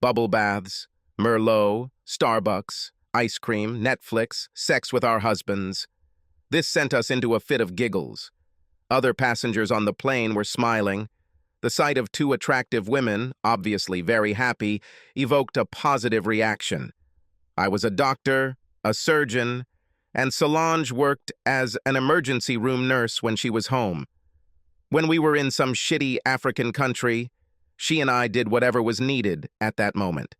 Bubble baths, Merlot, Starbucks, ice cream, Netflix, sex with our husbands. This sent us into a fit of giggles. Other passengers on the plane were smiling. The sight of two attractive women, obviously very happy, evoked a positive reaction. I was a doctor, a surgeon, and Solange worked as an emergency room nurse when she was home. When we were in some shitty African country, she and I did whatever was needed at that moment.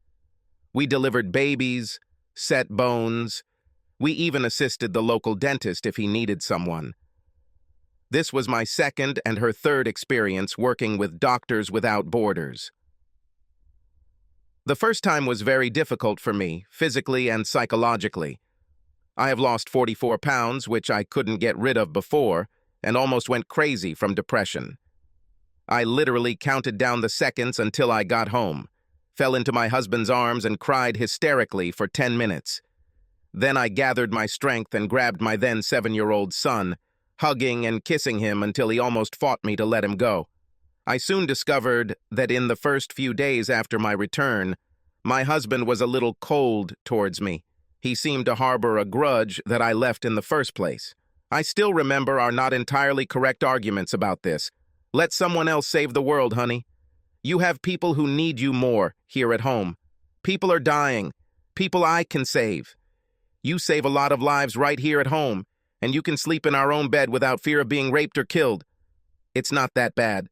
We delivered babies, set bones. We even assisted the local dentist if he needed someone. This was my second and her third experience working with Doctors Without Borders. The first time was very difficult for me, physically and psychologically. I have lost 44 pounds, which I couldn't get rid of before, and almost went crazy from depression. I literally counted down the seconds until I got home, fell into my husband's arms and cried hysterically for 10 minutes. Then I gathered my strength and grabbed my then 7-year-old son, hugging and kissing him until he almost fought me to let him go. I soon discovered that in the first few days after my return, my husband was a little cold towards me. He seemed to harbor a grudge that I left in the first place. I still remember our not entirely correct arguments about this. Let someone else save the world, honey. You have people who need you more here at home. People are dying. People I can save. You save a lot of lives right here at home, and you can sleep in our own bed without fear of being raped or killed. It's not that bad.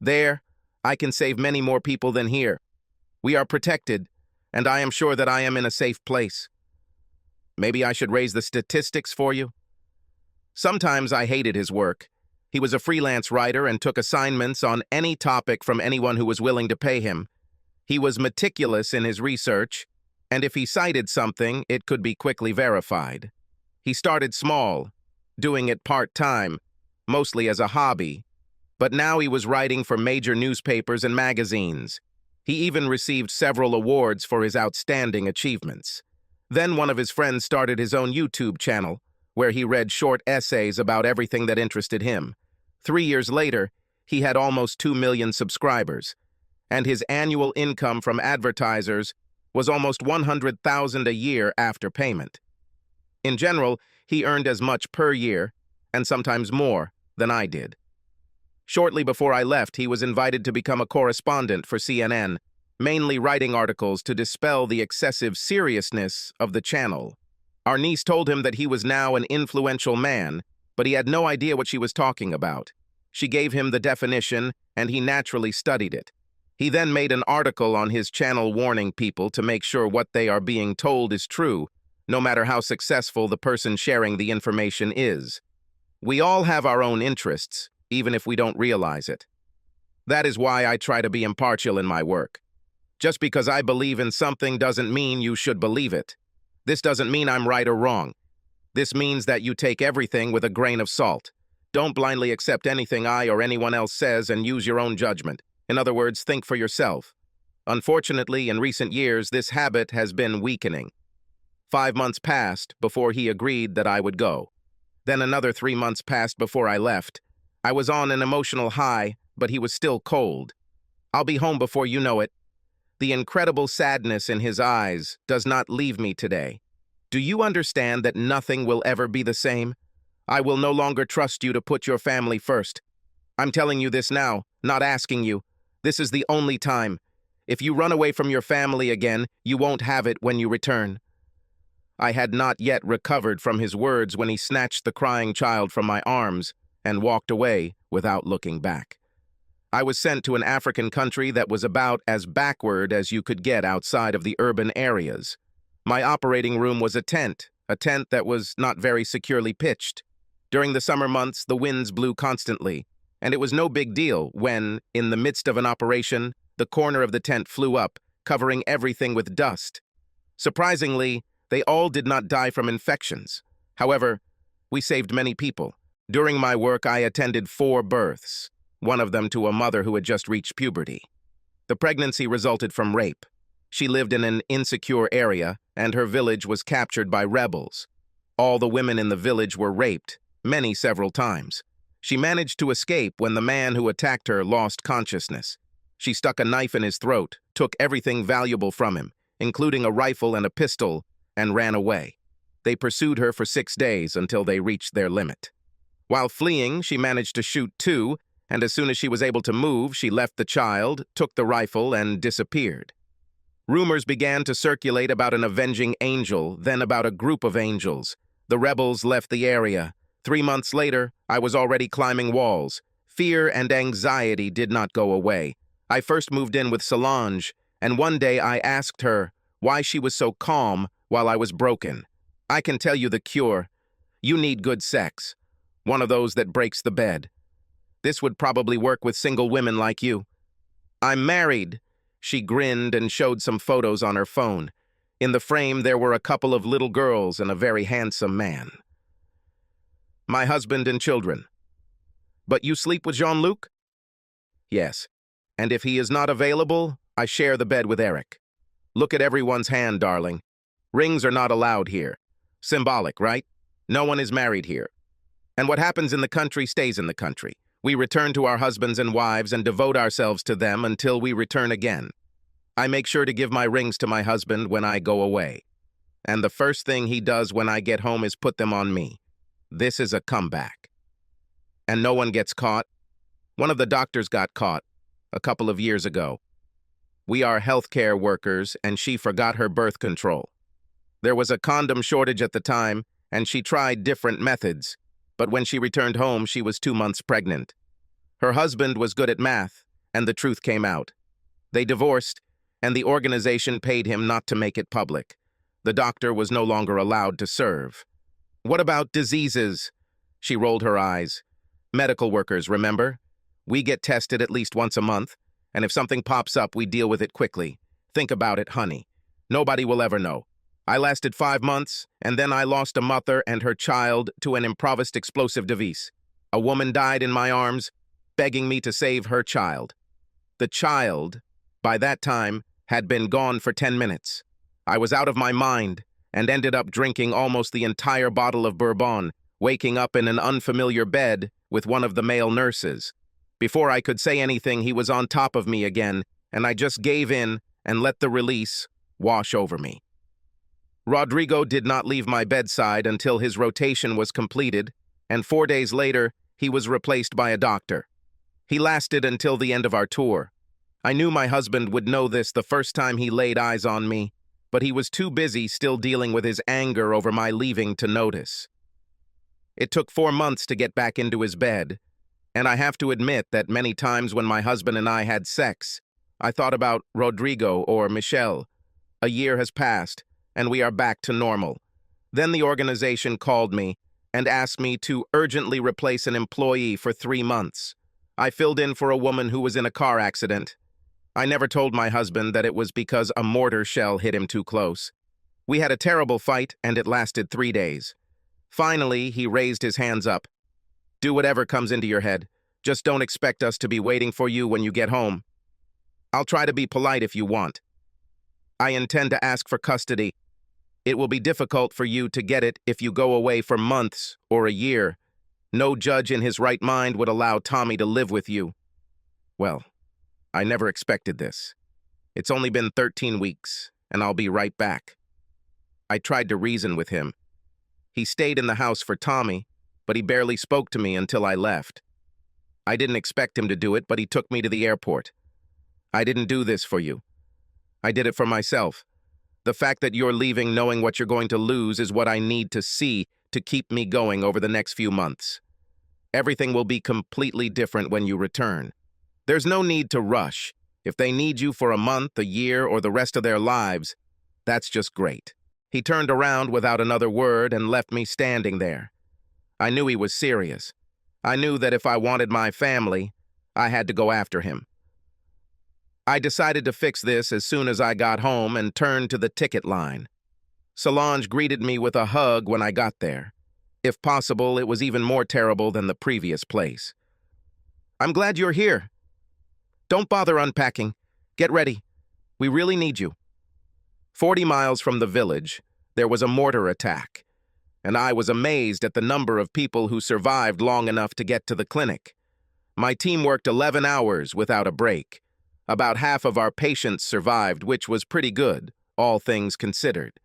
There, I can save many more people than here. We are protected, and I am sure that I am in a safe place. Maybe I should raise the statistics for you. Sometimes I hated his work. He was a freelance writer and took assignments on any topic from anyone who was willing to pay him. He was meticulous in his research, and if he cited something, it could be quickly verified. He started small, doing it part-time, mostly as a hobby, but now he was writing for major newspapers and magazines. He even received several awards for his outstanding achievements. Then one of his friends started his own YouTube channel, where he read short essays about everything that interested him. 3 years later, he had almost 2 million subscribers, and his annual income from advertisers was almost $100,000 a year after payment. In general, he earned as much per year, and sometimes more, than I did. Shortly before I left, he was invited to become a correspondent for CNN, mainly writing articles to dispel the excessive seriousness of the channel. Our niece told him that he was now an influential man, but he had no idea what she was talking about. She gave him the definition, and he naturally studied it. He then made an article on his channel warning people to make sure what they are being told is true, no matter how successful the person sharing the information is. We all have our own interests, even if we don't realize it. That is why I try to be impartial in my work. Just because I believe in something doesn't mean you should believe it. This doesn't mean I'm right or wrong. This means that you take everything with a grain of salt. Don't blindly accept anything I or anyone else says and use your own judgment. In other words, think for yourself. Unfortunately, in recent years, this habit has been weakening. 5 months passed before he agreed that I would go. Then another 3 months passed before I left. I was on an emotional high, but he was still cold. I'll be home before you know it. The incredible sadness in his eyes does not leave me today. Do you understand that nothing will ever be the same? I will no longer trust you to put your family first. I'm telling you this now, not asking you. This is the only time. If you run away from your family again, you won't have it when you return. I had not yet recovered from his words when he snatched the crying child from my arms and walked away without looking back. I was sent to an African country that was about as backward as you could get outside of the urban areas. My operating room was a tent that was not very securely pitched. During the summer months, the winds blew constantly, and it was no big deal when, in the midst of an operation, the corner of the tent flew up, covering everything with dust. Surprisingly, they all did not die from infections. However, we saved many people. During my work, I attended 4 births, one of them to a mother who had just reached puberty. The pregnancy resulted from rape. She lived in an insecure area, and her village was captured by rebels. All the women in the village were raped, many several times. She managed to escape when the man who attacked her lost consciousness. She stuck a knife in his throat, took everything valuable from him, including a rifle and a pistol, and ran away. They pursued her for 6 days until they reached their limit. While fleeing, she managed to shoot 2, and as soon as she was able to move, she left the child, took the rifle, and disappeared. Rumors began to circulate about an avenging angel, then about a group of angels. The rebels left the area. 3 months later, I was already climbing walls. Fear and anxiety did not go away. I first moved in with Solange, and one day I asked her why she was so calm while I was broken. I can tell you the cure. You need good sex. One of those that breaks the bed. This would probably work with single women like you. I'm married. She grinned and showed some photos on her phone. In the frame, there were a couple of little girls and a very handsome man. My husband and children. But you sleep with Jean-Luc? Yes. And if he is not available, I share the bed with Eric. Look at everyone's hand, darling. Rings are not allowed here. Symbolic, right? No one is married here. And what happens in the country stays in the country. We return to our husbands and wives and devote ourselves to them until we return again. I make sure to give my rings to my husband when I go away. And the first thing he does when I get home is put them on me. This is a comeback. And no one gets caught. One of the doctors got caught a couple of years ago. We are healthcare workers, and she forgot her birth control. There was a condom shortage at the time, and she tried different methods. But when she returned home, she was 2 months pregnant. Her husband was good at math, and the truth came out. They divorced, and the organization paid him not to make it public. The doctor was no longer allowed to serve. What about diseases? She rolled her eyes. Medical workers, remember? We get tested at least once a month, and if something pops up, we deal with it quickly. Think about it, honey. Nobody will ever know. I lasted 5 months, and then I lost a mother and her child to an improvised explosive device. A woman died in my arms, begging me to save her child. The child, by that time, had been gone for 10 minutes. I was out of my mind and ended up drinking almost the entire bottle of bourbon, waking up in an unfamiliar bed with one of the male nurses. Before I could say anything, he was on top of me again, and I just gave in and let the release wash over me. Rodrigo did not leave my bedside until his rotation was completed, and 4 days later, he was replaced by a doctor. He lasted until the end of our tour. I knew my husband would know this the first time he laid eyes on me, but he was too busy still dealing with his anger over my leaving to notice. It took 4 months to get back into his bed, and I have to admit that many times when my husband and I had sex, I thought about Rodrigo or Michelle. A year has passed, and we are back to normal. Then the organization called me and asked me to urgently replace an employee for 3 months. I filled in for a woman who was in a car accident. I never told my husband that it was because a mortar shell hit him too close. We had a terrible fight, and it lasted 3 days. Finally, he raised his hands up. Do whatever comes into your head. Just don't expect us to be waiting for you when you get home. I'll try to be polite if you want. I intend to ask for custody. It will be difficult for you to get it if you go away for months or a year. No judge in his right mind would allow Tommy to live with you. Well, I never expected this. It's only been 13 weeks, and I'll be right back. I tried to reason with him. He stayed in the house for Tommy, but he barely spoke to me until I left. I didn't expect him to do it, but he took me to the airport. I didn't do this for you. I did it for myself. The fact that you're leaving knowing what you're going to lose is what I need to see to keep me going over the next few months. Everything will be completely different when you return. There's no need to rush. If they need you for a month, a year, or the rest of their lives, that's just great. He turned around without another word and left me standing there. I knew he was serious. I knew that if I wanted my family, I had to go after him. I decided to fix this as soon as I got home and turned to the ticket line. Solange greeted me with a hug when I got there. If possible, it was even more terrible than the previous place. I'm glad you're here. Don't bother unpacking. Get ready. We really need you. 40 miles from the village, there was a mortar attack, and I was amazed at the number of people who survived long enough to get to the clinic. My team worked 11 hours without a break. About half of our patients survived, which was pretty good, all things considered.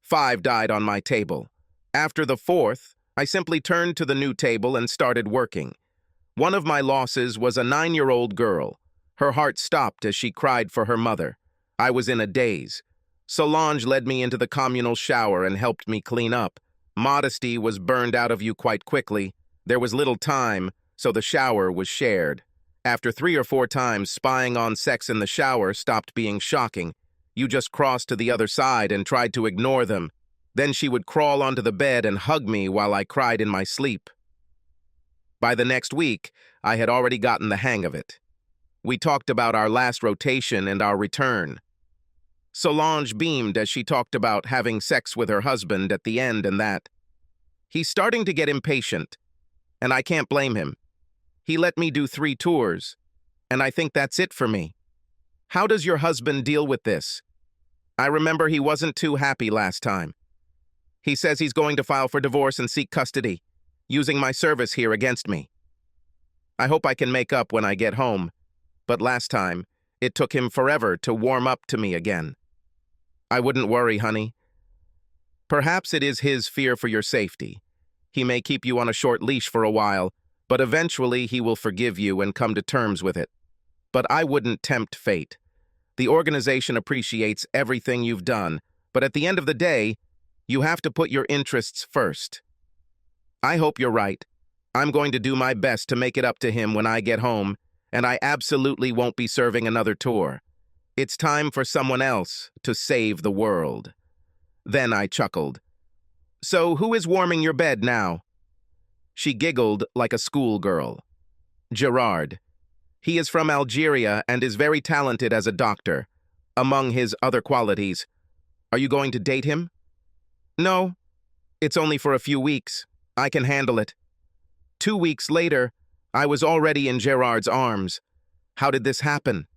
5 died on my table. After the 4th, I simply turned to the new table and started working. One of my losses was a 9-year-old girl. Her heart stopped as she cried for her mother. I was in a daze. Solange led me into the communal shower and helped me clean up. Modesty was burned out of you quite quickly. There was little time, so the shower was shared. After 3 or 4 times, spying on sex in the shower stopped being shocking. You just crossed to the other side and tried to ignore them. Then she would crawl onto the bed and hug me while I cried in my sleep. By the next week, I had already gotten the hang of it. We talked about our last rotation and our return. Solange beamed as she talked about having sex with her husband at the end and that. He's starting to get impatient, and I can't blame him. He let me do 3 tours, and I think that's it for me. How does your husband deal with this? I remember he wasn't too happy last time. He says he's going to file for divorce and seek custody, using my service here against me. I hope I can make up when I get home, but last time, it took him forever to warm up to me again. I wouldn't worry, honey. Perhaps it is his fear for your safety. He may keep you on a short leash for a while, but eventually he will forgive you and come to terms with it. But I wouldn't tempt fate. The organization appreciates everything you've done, but at the end of the day, you have to put your interests first. I hope you're right. I'm going to do my best to make it up to him when I get home, and I absolutely won't be serving another tour. It's time for someone else to save the world. Then I chuckled. So who is warming your bed now? She giggled like a schoolgirl. Gerard. He is from Algeria and is very talented as a doctor, among his other qualities. Are you going to date him? No. It's only for a few weeks. I can handle it. 2 weeks later, I was already in Gerard's arms. How did this happen?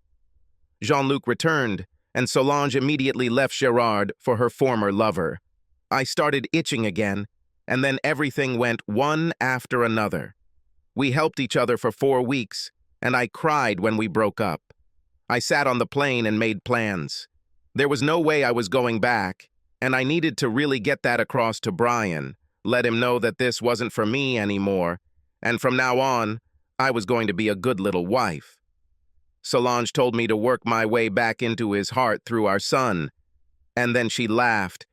Jean-Luc returned, and Solange immediately left Gerard for her former lover. I started itching again, and then everything went one after another. We helped each other for 4 weeks, and I cried when we broke up. I sat on the plane and made plans. There was no way I was going back, and I needed to really get that across to Brian, let him know that this wasn't for me anymore, and from now on, I was going to be a good little wife. Solange told me to work my way back into his heart through our son, and then she laughed.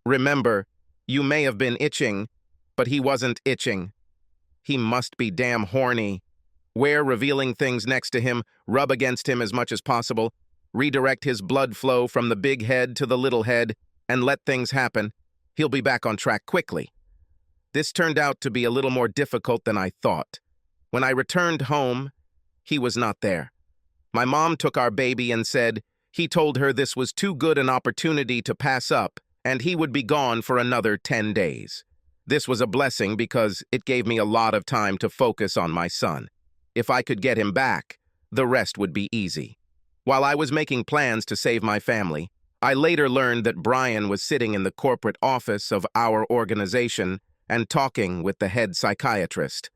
Remember, you may have been itching, but he wasn't itching. He must be damn horny. Wear revealing things next to him, rub against him as much as possible, redirect his blood flow from the big head to the little head, and let things happen. He'll be back on track quickly. This turned out to be a little more difficult than I thought. When I returned home, he was not there. My mom took our baby and said he told her this was too good an opportunity to pass up, and he would be gone for another 10 days. This was a blessing because it gave me a lot of time to focus on my son. If I could get him back, the rest would be easy. While I was making plans to save my family, I later learned that Brian was sitting in the corporate office of our organization and talking with the head psychiatrist.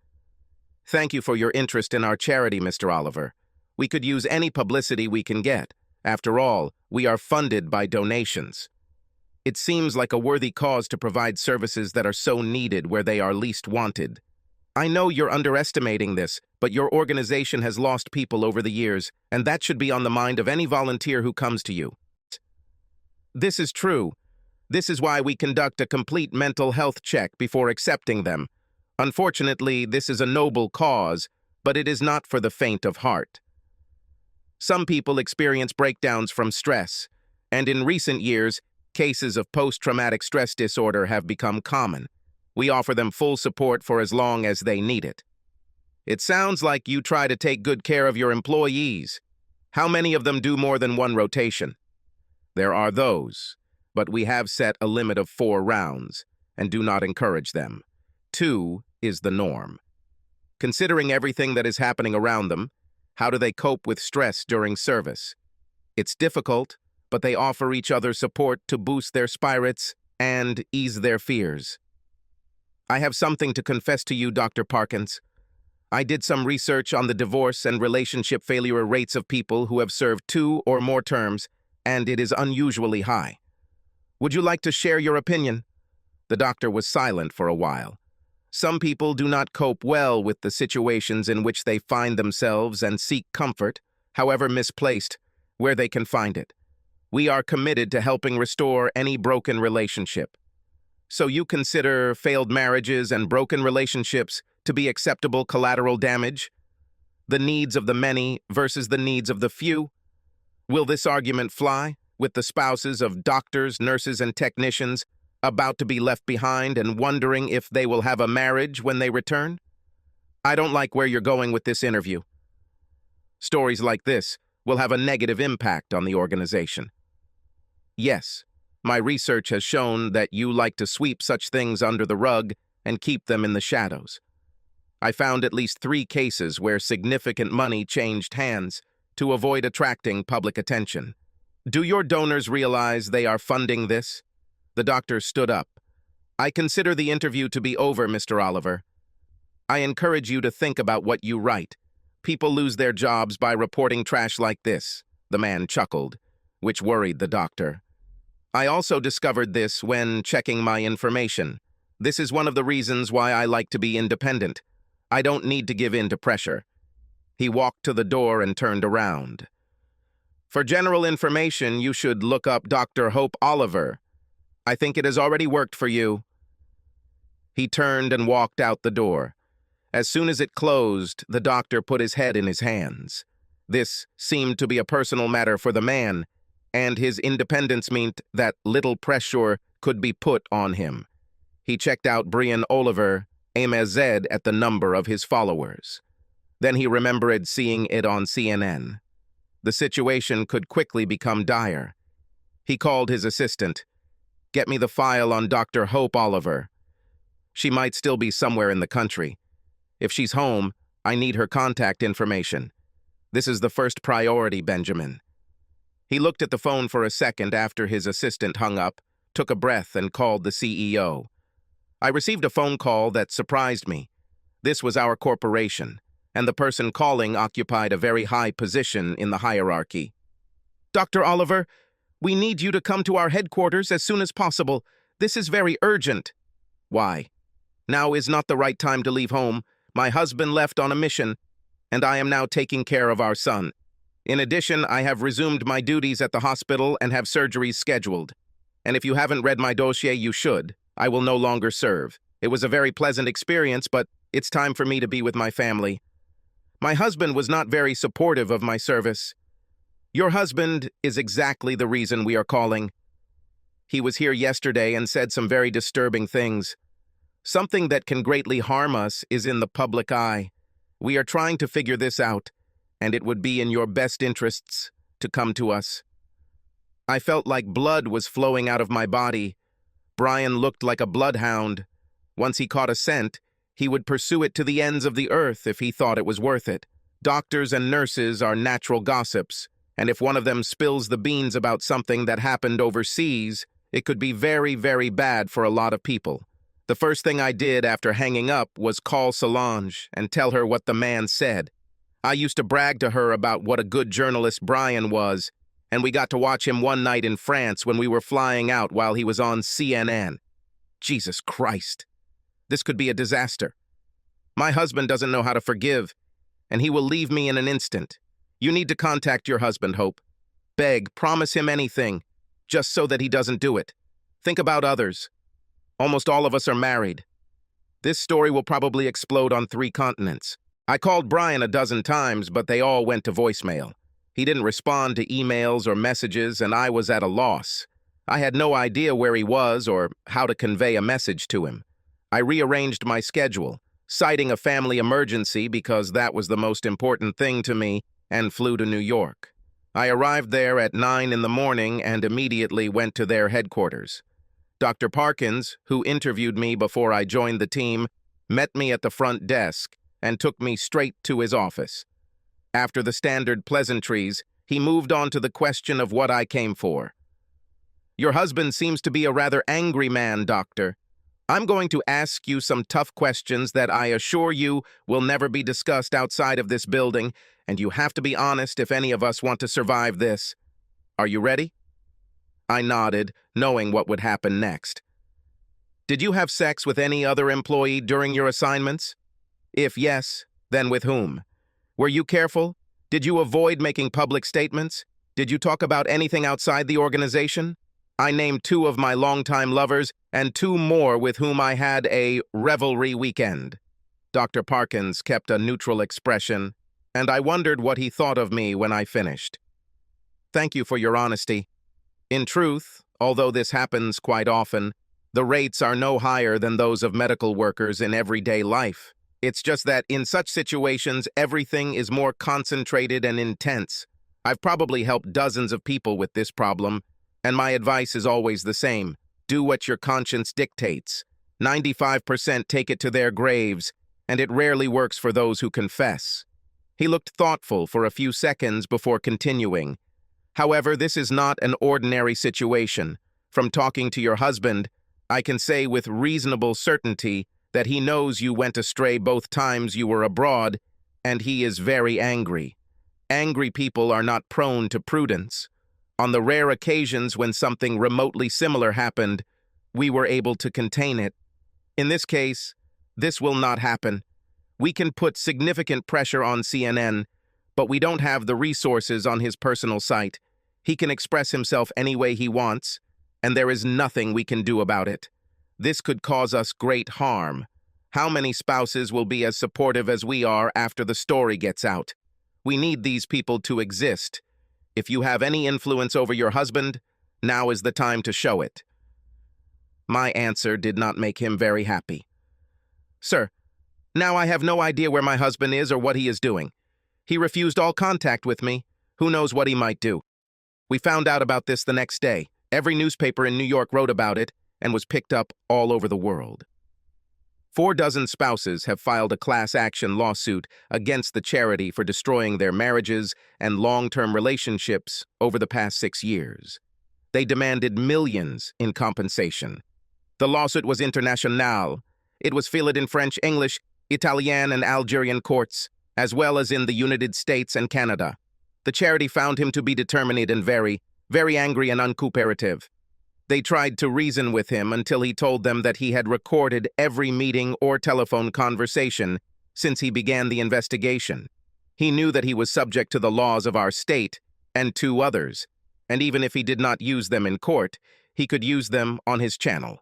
Thank you for your interest in our charity, Mr. Oliver. We could use any publicity we can get. After all, we are funded by donations. It seems like a worthy cause to provide services that are so needed where they are least wanted. I know you're underestimating this, but your organization has lost people over the years, and that should be on the mind of any volunteer who comes to you. This is true. This is why we conduct a complete mental health check before accepting them. Unfortunately, this is a noble cause, but it is not for the faint of heart. Some people experience breakdowns from stress, and in recent years, cases of post-traumatic stress disorder have become common. We offer them full support for as long as they need it. It sounds like you try to take good care of your employees. How many of them do more than one rotation? There are those, but we have set a limit of 4 rounds and do not encourage them. 2 is the norm. Considering everything that is happening around them, how do they cope with stress during service? It's difficult, but they offer each other support to boost their spirits and ease their fears. I have something to confess to you, Dr. Parkins. I did some research on the divorce and relationship failure rates of people who have served 2 or more terms, and it is unusually high. Would you like to share your opinion? The doctor was silent for a while. Some people do not cope well with the situations in which they find themselves and seek comfort, however misplaced, where they can find it. We are committed to helping restore any broken relationship. So you consider failed marriages and broken relationships to be acceptable collateral damage? The needs of the many versus the needs of the few? Will this argument fly with the spouses of doctors, nurses, and technicians about to be left behind and wondering if they will have a marriage when they return? I don't like where you're going with this interview. Stories like this will have a negative impact on the organization. Yes, my research has shown that you like to sweep such things under the rug and keep them in the shadows. I found at least 3 cases where significant money changed hands to avoid attracting public attention. Do your donors realize they are funding this? The doctor stood up. I consider the interview to be over, Mr. Oliver. I encourage you to think about what you write. People lose their jobs by reporting trash like this, the man chuckled, which worried the doctor. I also discovered this when checking my information. This is one of the reasons why I like to be independent. I don't need to give in to pressure. He walked to the door and turned around. For general information, you should look up Dr. Hope Oliver. I think it has already worked for you. He turned and walked out the door. As soon as it closed, the doctor put his head in his hands. This seemed to be a personal matter for the man, and his independence meant that little pressure could be put on him. He checked out Brian Oliver, AMZ, at the number of his followers. Then he remembered seeing it on CNN. The situation could quickly become dire. He called his assistant. Get me the file on Dr. Hope Oliver. She might still be somewhere in the country. If she's home, I need her contact information. This is the first priority, Benjamin. He looked at the phone for a second after his assistant hung up, took a breath, and called the CEO. I received a phone call that surprised me. This was our corporation, and the person calling occupied a very high position in the hierarchy. Dr. Oliver, we need you to come to our headquarters as soon as possible. This is very urgent. Why? Now is not the right time to leave home. My husband left on a mission, and I am now taking care of our son. In addition, I have resumed my duties at the hospital and have surgeries scheduled. And if you haven't read my dossier, you should. I will no longer serve. It was a very pleasant experience, but it's time for me to be with my family. My husband was not very supportive of my service. Your husband is exactly the reason we are calling. He was here yesterday and said some very disturbing things. Something that can greatly harm us is in the public eye. We are trying to figure this out, and it would be in your best interests to come to us. I felt like blood was flowing out of my body. Brian looked like a bloodhound. Once he caught a scent, he would pursue it to the ends of the earth if he thought it was worth it. Doctors and nurses are natural gossips, and if one of them spills the beans about something that happened overseas, it could be very, very bad for a lot of people. The first thing I did after hanging up was call Solange and tell her what the man said. I used to brag to her about what a good journalist Brian was, and we got to watch him one night in France when we were flying out while he was on CNN. Jesus Christ. This could be a disaster. My husband doesn't know how to forgive, and he will leave me in an instant. You need to contact your husband, Hope. Beg, promise him anything, just so that he doesn't do it. Think about others. Almost all of us are married. This story will probably explode on 3 continents. I called Brian a dozen times, but they all went to voicemail. He didn't respond to emails or messages, and I was at a loss. I had no idea where he was or how to convey a message to him. I rearranged my schedule, citing a family emergency because that was the most important thing to me, and flew to New York. I arrived there at 9 in the morning and immediately went to their headquarters. Dr. Parkins, who interviewed me before I joined the team, met me at the front desk and took me straight to his office. After the standard pleasantries, he moved on to the question of what I came for. Your husband seems to be a rather angry man, doctor. I'm going to ask you some tough questions that I assure you will never be discussed outside of this building, and you have to be honest if any of us want to survive this. Are you ready? I nodded, knowing what would happen next. Did you have sex with any other employee during your assignments? If yes, then with whom? Were you careful? Did you avoid making public statements? Did you talk about anything outside the organization? I named 2 of my longtime lovers and 2 more with whom I had a revelry weekend. Dr. Parkins kept a neutral expression, and I wondered what he thought of me when I finished. Thank you for your honesty. In truth, although this happens quite often, the rates are no higher than those of medical workers in everyday life. It's just that in such situations, everything is more concentrated and intense. I've probably helped dozens of people with this problem, and my advice is always the same. Do what your conscience dictates. 95% take it to their graves, and it rarely works for those who confess. He looked thoughtful for a few seconds before continuing. However, this is not an ordinary situation. From talking to your husband, I can say with reasonable certainty that he knows you went astray both times you were abroad, and he is very angry. Angry people are not prone to prudence. On the rare occasions when something remotely similar happened, we were able to contain it. In this case, this will not happen. We can put significant pressure on CNN, but we don't have the resources on his personal site. He can express himself any way he wants, and there is nothing we can do about it. This could cause us great harm. How many spouses will be as supportive as we are after the story gets out? We need these people to exist. If you have any influence over your husband, now is the time to show it. My answer did not make him very happy. Sir, now I have no idea where my husband is or what he is doing. He refused all contact with me. Who knows what he might do? We found out about this the next day. Every newspaper in New York wrote about it and was picked up all over the world. 4 dozen spouses have filed a class action lawsuit against the charity for destroying their marriages and long-term relationships over the past 6 years. They demanded millions in compensation. The lawsuit was international. It was filed in French, English, Italian, and Algerian courts, as well as in the United States and Canada. The charity found him to be determined and very, very angry and uncooperative. They tried to reason with him until he told them that he had recorded every meeting or telephone conversation since he began the investigation. He knew that he was subject to the laws of our state and 2 others, and even if he did not use them in court, he could use them on his channel.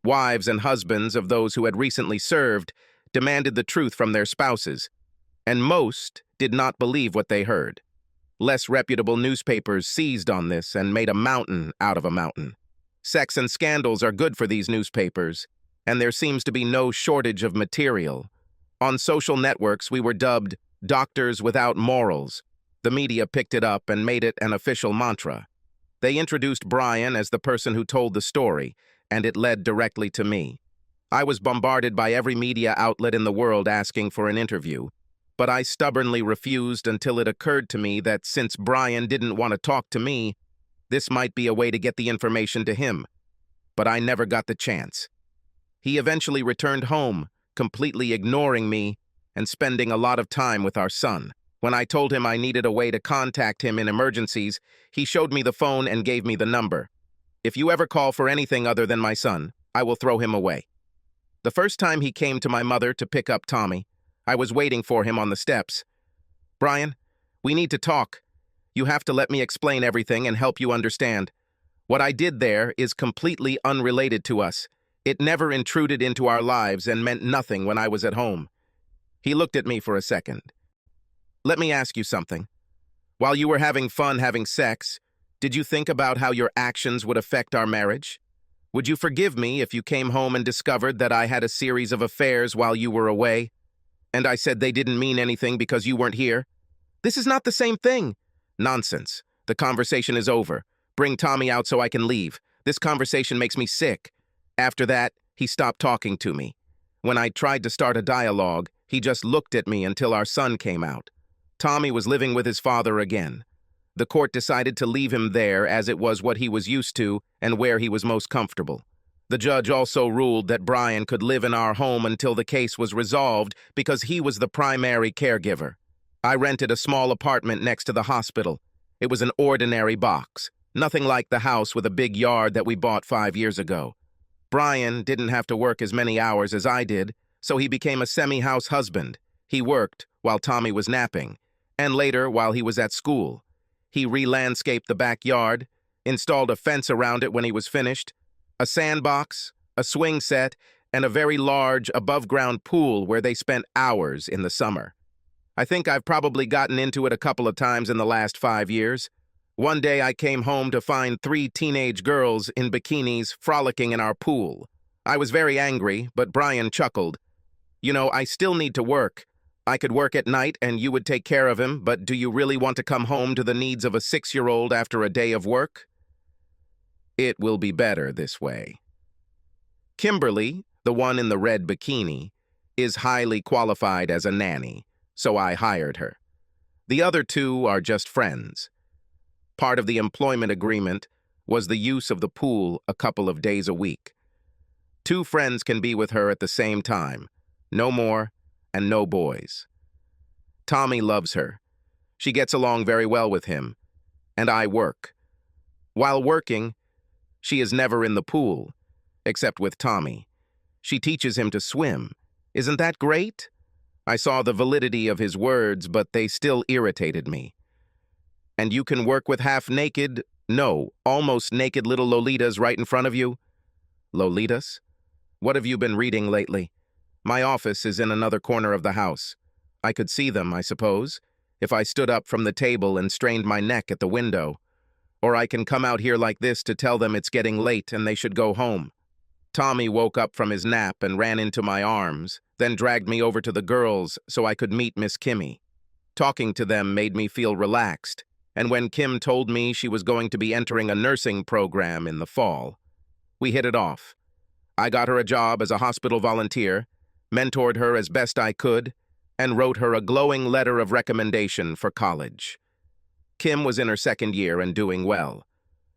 Wives and husbands of those who had recently served demanded the truth from their spouses, and most did not believe what they heard. Less reputable newspapers seized on this and made a mountain out of a mountain. Sex and scandals are good for these newspapers, and there seems to be no shortage of material. On social networks, we were dubbed doctors without morals. The media picked it up and made it an official mantra. They introduced Brian as the person who told the story, and it led directly to me. I was bombarded by every media outlet in the world asking for an interview. But I stubbornly refused until it occurred to me that since Brian didn't want to talk to me, this might be a way to get the information to him. But I never got the chance. He eventually returned home, completely ignoring me and spending a lot of time with our son. When I told him I needed a way to contact him in emergencies, he showed me the phone and gave me the number. If you ever call for anything other than my son, I will throw him away. The first time he came to my mother to pick up Tommy, I was waiting for him on the steps. Brian, we need to talk. You have to let me explain everything and help you understand. What I did there is completely unrelated to us. It never intruded into our lives and meant nothing when I was at home. He looked at me for a second. Let me ask you something. While you were having fun having sex, did you think about how your actions would affect our marriage? Would you forgive me if you came home and discovered that I had a series of affairs while you were away? And I said they didn't mean anything because you weren't here? This is not the same thing. Nonsense. The conversation is over. Bring Tommy out so I can leave. This conversation makes me sick. After that, he stopped talking to me. When I tried to start a dialogue, he just looked at me until our son came out. Tommy was living with his father again. The court decided to leave him there as it was what he was used to and where he was most comfortable. The judge also ruled that Brian could live in our home until the case was resolved because he was the primary caregiver. I rented a small apartment next to the hospital. It was an ordinary box, nothing like the house with a big yard that we bought 5 years ago. Brian didn't have to work as many hours as I did, so he became a semi-house husband. He worked while Tommy was napping, and later while he was at school. He re-landscaped the backyard, installed a fence around it when he was finished, a sandbox, a swing set, and a very large above-ground pool where they spent hours in the summer. I think I've probably gotten into it a couple of times in the last 5 years. One day I came home to find 3 teenage girls in bikinis frolicking in our pool. I was very angry, but Brian chuckled. "You know, I still need to work. I could work at night and you would take care of him, but do you really want to come home to the needs of a 6-year-old after a day of work? It will be better this way." Kimberly, the one in the red bikini, is highly qualified as a nanny, so I hired her. The other 2 are just friends. Part of the employment agreement was the use of the pool a couple of days a week. 2 friends can be with her at the same time, no more and no boys. Tommy loves her. She gets along very well with him, and I work. While working, she is never in the pool, except with Tommy. She teaches him to swim. Isn't that great? I saw the validity of his words, but they still irritated me. "And you can work with half-naked, no, almost naked little Lolitas right in front of you?" Lolitas? What have you been reading lately? My office is in another corner of the house. I could see them, I suppose, if I stood up from the table and strained my neck at the window. Or I can come out here like this to tell them it's getting late and they should go home. Tommy woke up from his nap and ran into my arms, then dragged me over to the girls so I could meet Miss Kimmy. Talking to them made me feel relaxed, and when Kim told me she was going to be entering a nursing program in the fall, we hit it off. I got her a job as a hospital volunteer, mentored her as best I could, and wrote her a glowing letter of recommendation for college. Kim was in her 2nd year and doing well.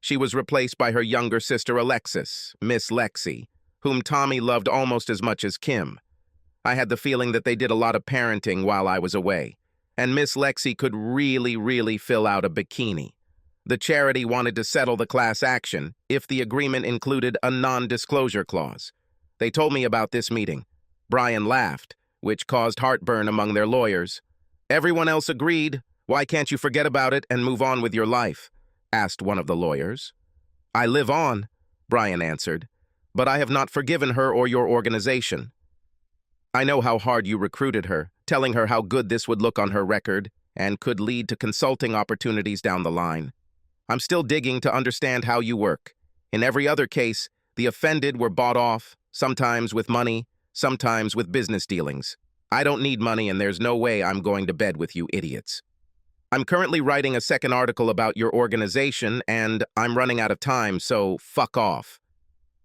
She was replaced by her younger sister Alexis, Miss Lexi, whom Tommy loved almost as much as Kim. I had the feeling that they did a lot of parenting while I was away, and Miss Lexi could really fill out a bikini. The charity wanted to settle the class action if the agreement included a non-disclosure clause. They told me about this meeting. Brian laughed, which caused heartburn among their lawyers. "Everyone else agreed. Why can't you forget about it and move on with your life?" asked one of the lawyers. "I live on," Brian answered, "but I have not forgiven her or your organization. I know how hard you recruited her, telling her how good this would look on her record and could lead to consulting opportunities down the line. I'm still digging to understand how you work. In every other case, the offended were bought off, sometimes with money, sometimes with business dealings. I don't need money and there's no way I'm going to bed with you idiots. I'm currently writing a 2nd article about your organization and I'm running out of time, so fuck off."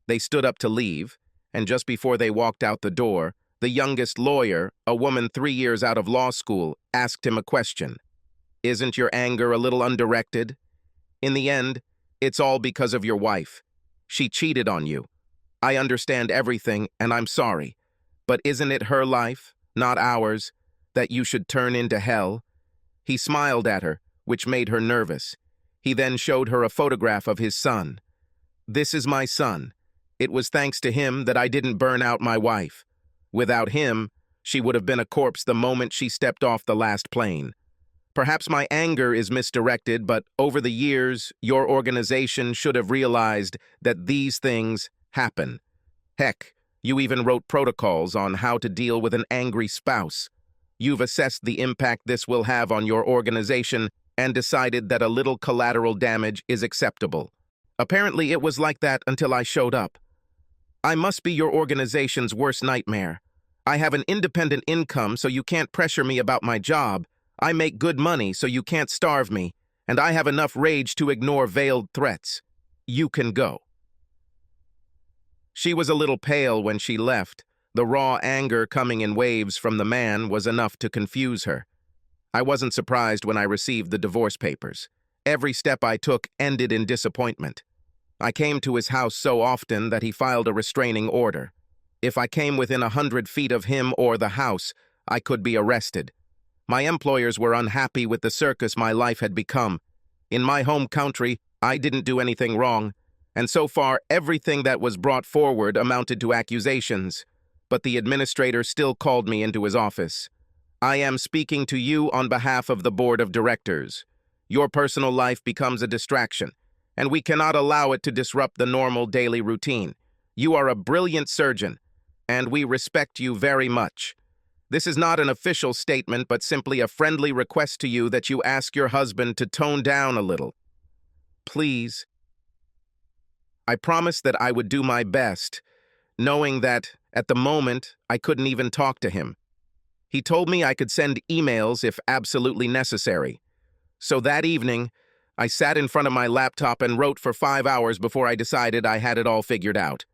They stood up to leave, and just before they walked out the door, the youngest lawyer, a woman 3 years out of law school, asked him a question. "Isn't your anger a little undirected? In the end, it's all because of your wife. She cheated on you. I understand everything, and I'm sorry. But isn't it her life, not ours, that you should turn into hell?" He smiled at her, which made her nervous. He then showed her a photograph of his son. "This is my son. It was thanks to him that I didn't burn out my wife. Without him, she would have been a corpse the moment she stepped off the last plane. Perhaps my anger is misdirected, but over the years, your organization should have realized that these things happen. Heck, you even wrote protocols on how to deal with an angry spouse. You've assessed the impact this will have on your organization and decided that a little collateral damage is acceptable. Apparently, it was like that until I showed up. I must be your organization's worst nightmare. I have an independent income, so you can't pressure me about my job. I make good money, so you can't starve me. And I have enough rage to ignore veiled threats. You can go." She was a little pale when she left. The raw anger coming in waves from the man was enough to confuse her. I wasn't surprised when I received the divorce papers. Every step I took ended in disappointment. I came to his house so often that he filed a restraining order. If I came within 100 feet of him or the house, I could be arrested. My employers were unhappy with the circus my life had become. In my home country, I didn't do anything wrong, and so far everything that was brought forward amounted to accusations. But the administrator still called me into his office. I am speaking to you on behalf of the board of directors. Your personal life becomes a distraction, and we cannot allow it to disrupt the normal daily routine. You are a brilliant surgeon, and we respect you very much. This is not an official statement, but simply a friendly request to you that you ask your husband to tone down a little. Please. I promised that I would do my best, knowing that, at the moment, I couldn't even talk to him. He told me I could send emails if absolutely necessary. So that evening, I sat in front of my laptop and wrote for 5 hours before I decided I had it all figured out.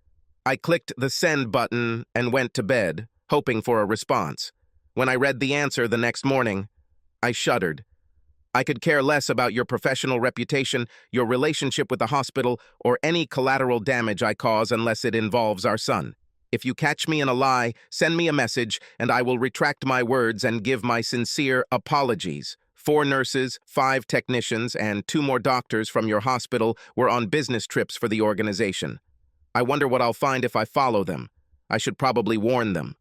I clicked the send button and went to bed, hoping for a response. When I read the answer the next morning, I shuddered. I could care less about your professional reputation, your relationship with the hospital, or any collateral damage I cause unless it involves our son. If you catch me in a lie, send me a message, and I will retract my words and give my sincere apologies. 4 nurses, 5 technicians, and 2 more doctors from your hospital were on business trips for the organization. I wonder what I'll find if I follow them. I should probably warn them.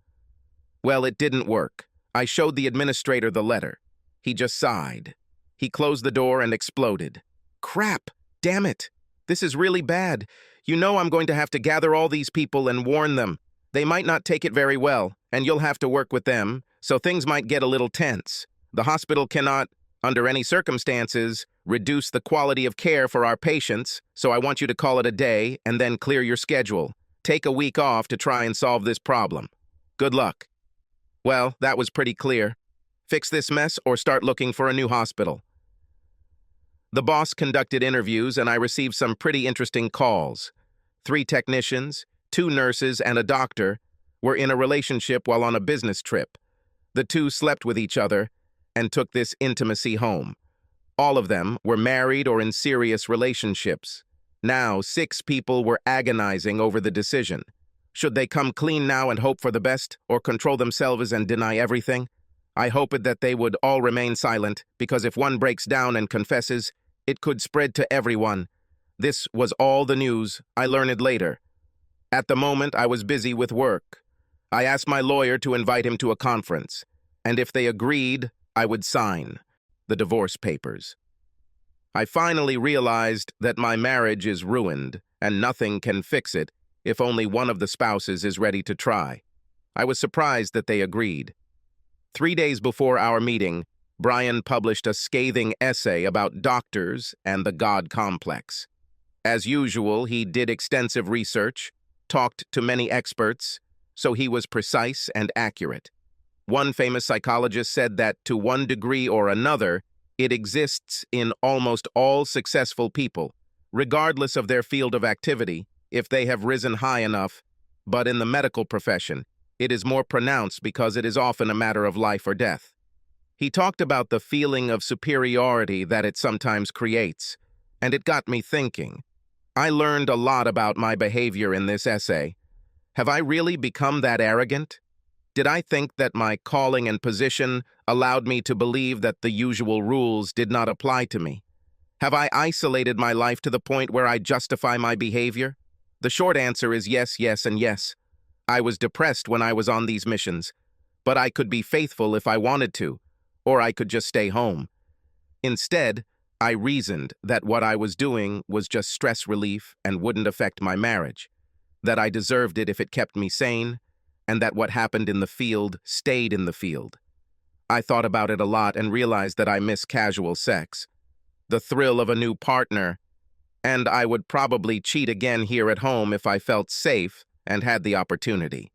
Well, it didn't work. I showed the administrator the letter. He just sighed. He closed the door and exploded. Crap! Damn it! This is really bad. You know I'm going to have to gather all these people and warn them. They might not take it very well, and you'll have to work with them, so things might get a little tense. The hospital cannot, under any circumstances, reduce the quality of care for our patients, so I want you to call it a day and then clear your schedule. Take a week off to try and solve this problem. Good luck. Well, that was pretty clear. Fix this mess or start looking for a new hospital. The boss conducted interviews and I received some pretty interesting calls. 3 technicians, 2 nurses, and a doctor were in a relationship while on a business trip. The 2 slept with each other and took this intimacy home. All of them were married or in serious relationships. Now, 6 people were agonizing over the decision. Should they come clean now and hope for the best, or control themselves and deny everything? I hoped that they would all remain silent, because if one breaks down and confesses, it could spread to everyone. This was all the news, I learned later. At the moment, I was busy with work. I asked my lawyer to invite him to a conference, and if they agreed, I would sign the divorce papers. I finally realized that my marriage is ruined, and nothing can fix it if only one of the spouses is ready to try. I was surprised that they agreed. 3 days before our meeting, Brian published a scathing essay about doctors and the God complex. As usual, he did extensive research, talked to many experts, so he was precise and accurate. One famous psychologist said that, to one degree or another, it exists in almost all successful people, regardless of their field of activity, if they have risen high enough, but in the medical profession, it is more pronounced because it is often a matter of life or death. He talked about the feeling of superiority that it sometimes creates, and it got me thinking. I learned a lot about my behavior in this essay. Have I really become that arrogant? Did I think that my calling and position allowed me to believe that the usual rules did not apply to me? Have I isolated my life to the point where I justify my behavior? The short answer is yes, yes, and yes. I was depressed when I was on these missions, but I could be faithful if I wanted to, or I could just stay home. Instead, I reasoned that what I was doing was just stress relief and wouldn't affect my marriage, that I deserved it if it kept me sane, and that what happened in the field stayed in the field. I thought about it a lot and realized that I miss casual sex, the thrill of a new partner, and I would probably cheat again here at home if I felt safe and had the opportunity.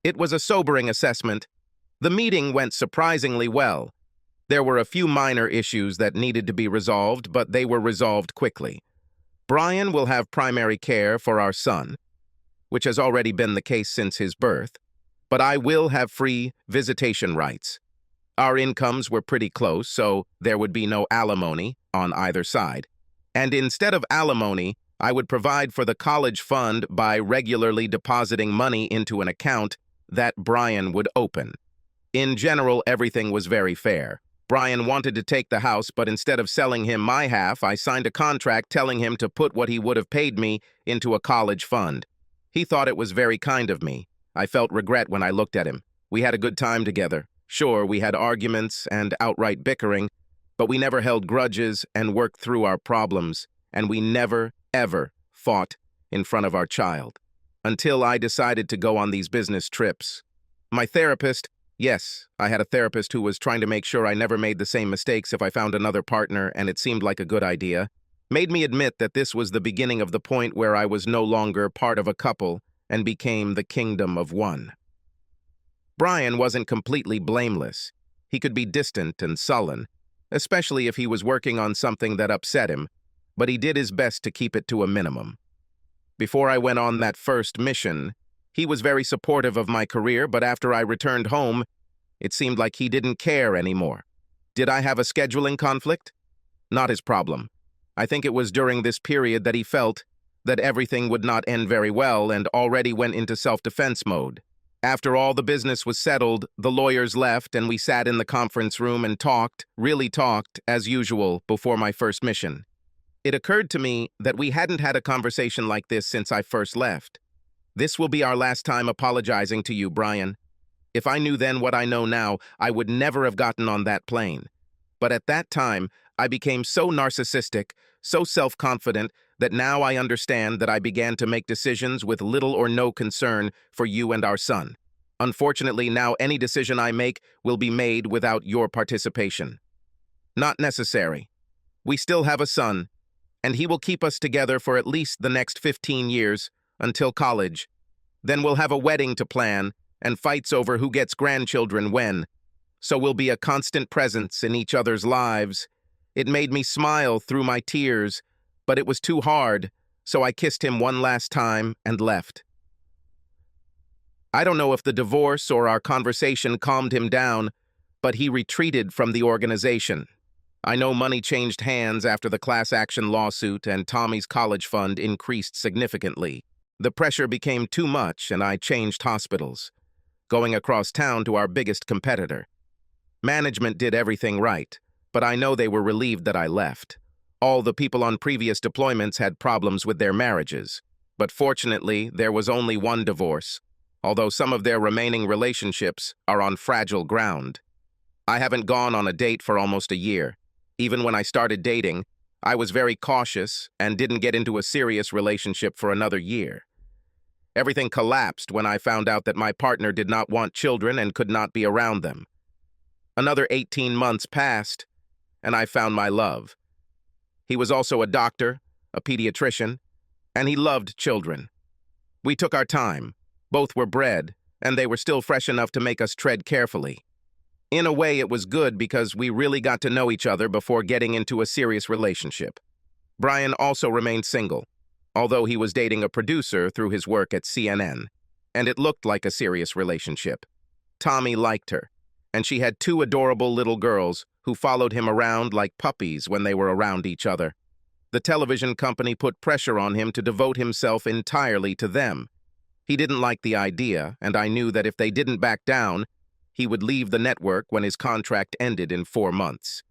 It was a sobering assessment. The meeting went surprisingly well. There were a few minor issues that needed to be resolved, but they were resolved quickly. Brian will have primary care for our son, which has already been the case since his birth, but I will have free visitation rights. Our incomes were pretty close, so there would be no alimony on either side. And instead of alimony, I would provide for the college fund by regularly depositing money into an account that Brian would open. In general, everything was very fair. Brian wanted to take the house, but instead of selling him my half, I signed a contract telling him to put what he would have paid me into a college fund. He thought it was very kind of me. I felt regret when I looked at him. We had a good time together. Sure, we had arguments and outright bickering, but we never held grudges and worked through our problems, and we never, ever fought in front of our child. Until I decided to go on these business trips. My therapist, yes, I had a therapist who was trying to make sure I never made the same mistakes if I found another partner, and it seemed like a good idea, made me admit that this was the beginning of the point where I was no longer part of a couple and became the kingdom of one. Brian wasn't completely blameless. He could be distant and sullen, especially if he was working on something that upset him, but he did his best to keep it to a minimum. Before I went on that first mission, he was very supportive of my career, but after I returned home, it seemed like he didn't care anymore. Did I have a scheduling conflict? Not his problem. I think it was during this period that he felt that everything would not end very well and already went into self-defense mode. After all the business was settled, the lawyers left and we sat in the conference room and talked, really talked, as usual, before my first mission. It occurred to me that we hadn't had a conversation like this since I first left. This will be our last time apologizing to you, Brian. If I knew then what I know now, I would never have gotten on that plane. But at that time, I became so narcissistic, so self-confident, that now I understand that I began to make decisions with little or no concern for you and our son. Unfortunately, now any decision I make will be made without your participation. Not necessary. We still have a son, and he will keep us together for at least the next 15 years, until college. Then we'll have a wedding to plan, and fights over who gets grandchildren when. So we'll be a constant presence in each other's lives. It made me smile through my tears, but it was too hard, so I kissed him one last time and left. I don't know if the divorce or our conversation calmed him down, but he retreated from the organization. I know money changed hands after the class action lawsuit and Tommy's college fund increased significantly. The pressure became too much and I changed hospitals, going across town to our biggest competitor. Management did everything right, but I know they were relieved that I left. All the people on previous deployments had problems with their marriages, but fortunately there was only one divorce, although some of their remaining relationships are on fragile ground. I haven't gone on a date for almost a year. Even when I started dating, I was very cautious and didn't get into a serious relationship for another year. Everything collapsed when I found out that my partner did not want children and could not be around them. Another 18 months passed, and I found my love. He was also a doctor, a pediatrician, and he loved children. We took our time. Both were bred, and they were still fresh enough to make us tread carefully. In a way, it was good because we really got to know each other before getting into a serious relationship. Brian also remained single, although he was dating a producer through his work at CNN, and it looked like a serious relationship. Tommy liked her, and she had 2 adorable little girls who followed him around like puppies when they were around each other. The television company put pressure on him to devote himself entirely to them. He didn't like the idea, and I knew that if they didn't back down, he would leave the network when his contract ended in 4 months.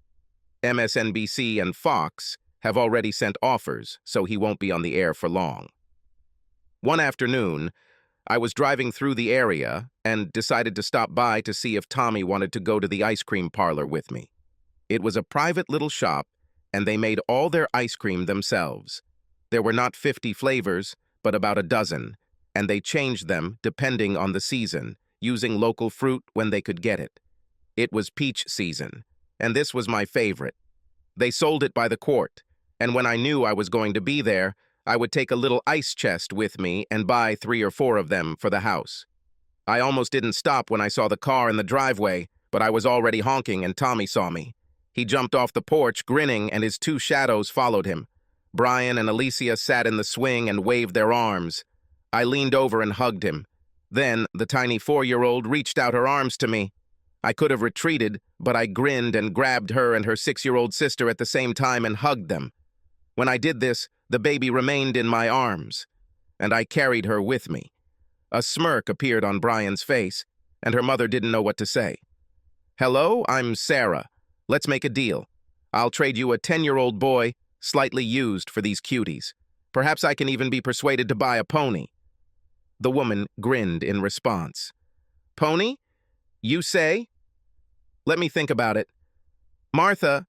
MSNBC and Fox have already sent offers, so he won't be on the air for long. One afternoon, I was driving through the area and decided to stop by to see if Tommy wanted to go to the ice cream parlor with me. It was a private little shop, and they made all their ice cream themselves. There were not 50 flavors, but about a dozen, and they changed them depending on the season, using local fruit when they could get it. It was peach season, and this was my favorite. They sold it by the quart, and when I knew I was going to be there, I would take a little ice chest with me and buy 3 or 4 of them for the house. I almost didn't stop when I saw the car in the driveway, but I was already honking and Tommy saw me. He jumped off the porch, grinning, and his 2 shadows followed him. Brian and Alicia sat in the swing and waved their arms. I leaned over and hugged him. Then, the tiny 4-year-old reached out her arms to me. I could have retreated, but I grinned and grabbed her and her 6-year-old sister at the same time and hugged them. When I did this, The baby remained in my arms, and I carried her with me. A smirk appeared on Brian's face, and her mother didn't know what to say. "Hello, I'm Sarah. Let's make a deal. I'll trade you a 10-year-old boy, slightly used, for these cuties. Perhaps I can even be persuaded to buy a pony." The woman grinned in response. "Pony? You say?" "Let me think about it. Martha,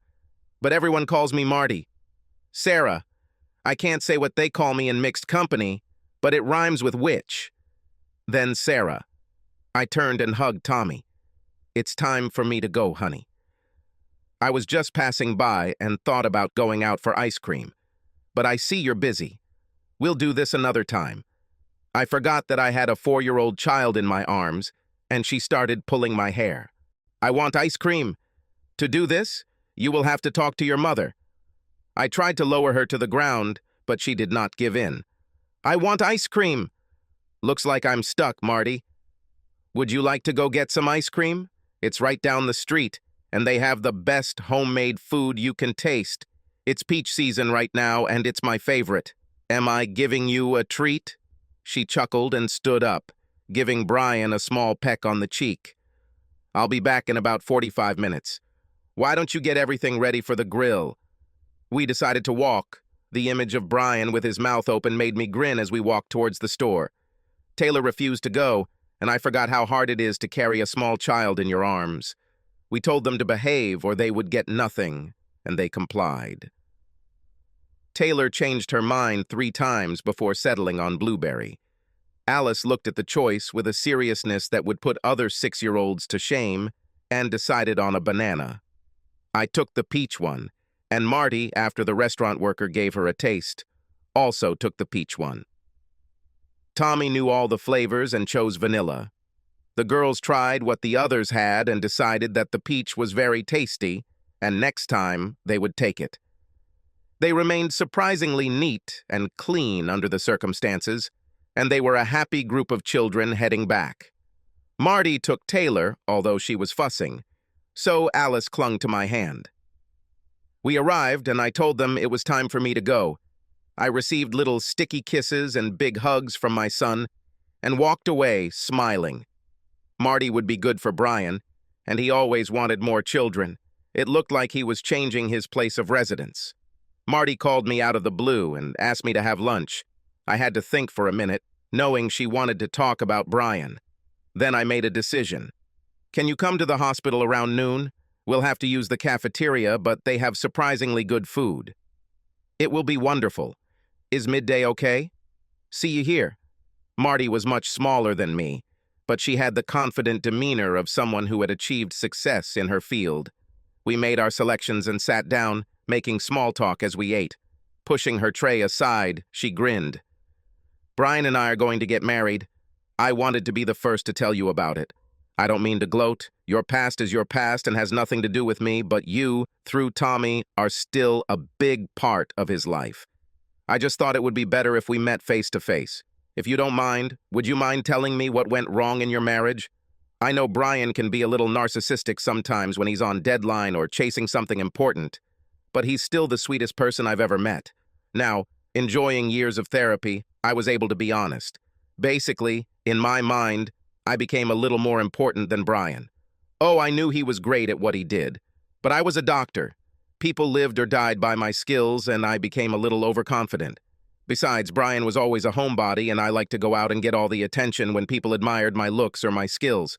but everyone calls me Marty. Sarah. I can't say what they call me in mixed company, but it rhymes with witch." Then Sarah. I turned and hugged Tommy. "It's time for me to go, honey." I was just passing by and thought about going out for ice cream. "But I see you're busy. We'll do this another time." I forgot that I had a 4-year-old child in my arms, and she started pulling my hair. "I want ice cream. To do this, you will have to talk to your mother." I tried to lower her to the ground, but she did not give in. "I want ice cream." "Looks like I'm stuck, Marty. Would you like to go get some ice cream? It's right down the street, and they have the best homemade food you can taste. It's peach season right now, and it's my favorite. Am I giving you a treat?" She chuckled and stood up, giving Brian a small peck on the cheek. "I'll be back in about 45 minutes. Why don't you get everything ready for the grill?" We decided to walk. The image of Brian with his mouth open made me grin as we walked towards the store. Taylor refused to go, and I forgot how hard it is to carry a small child in your arms. We told them to behave or they would get nothing, and they complied. Taylor changed her mind 3 times before settling on blueberry. Alice looked at the choice with a seriousness that would put other 6-year-olds to shame and decided on a banana. I took the peach one, and Marty, after the restaurant worker gave her a taste, also took the peach one. Tommy knew all the flavors and chose vanilla. The girls tried what the others had and decided that the peach was very tasty, and next time they would take it. They remained surprisingly neat and clean under the circumstances, and they were a happy group of children heading back. Marty took Taylor, although she was fussing, so Alice clung to my hand. We arrived, and I told them it was time for me to go. I received little sticky kisses and big hugs from my son, and walked away, smiling. Marty would be good for Brian, and he always wanted more children. It looked like he was changing his place of residence. Marty called me out of the blue and asked me to have lunch. I had to think for a minute, knowing she wanted to talk about Brian. Then I made a decision. "Can you come to the hospital around noon? We'll have to use the cafeteria, but they have surprisingly good food." "It will be wonderful. Is midday okay?" "See you here." Marty was much smaller than me, but she had the confident demeanor of someone who had achieved success in her field. We made our selections and sat down, making small talk as we ate. Pushing her tray aside, she grinned. "Brian and I are going to get married. I wanted to be the first to tell you about it. I don't mean to gloat. Your past is your past and has nothing to do with me, but you, through Tommy, are still a big part of his life. I just thought it would be better if we met face to face. If you don't mind, would you mind telling me what went wrong in your marriage? I know Brian can be a little narcissistic sometimes when he's on deadline or chasing something important, but he's still the sweetest person I've ever met. Now, enjoying years of therapy, I was able to be honest. Basically, in my mind, I became a little more important than Brian. Oh, I knew he was great at what he did, but I was a doctor. People lived or died by my skills, and I became a little overconfident. Besides, Brian was always a homebody, and I liked to go out and get all the attention when people admired my looks or my skills.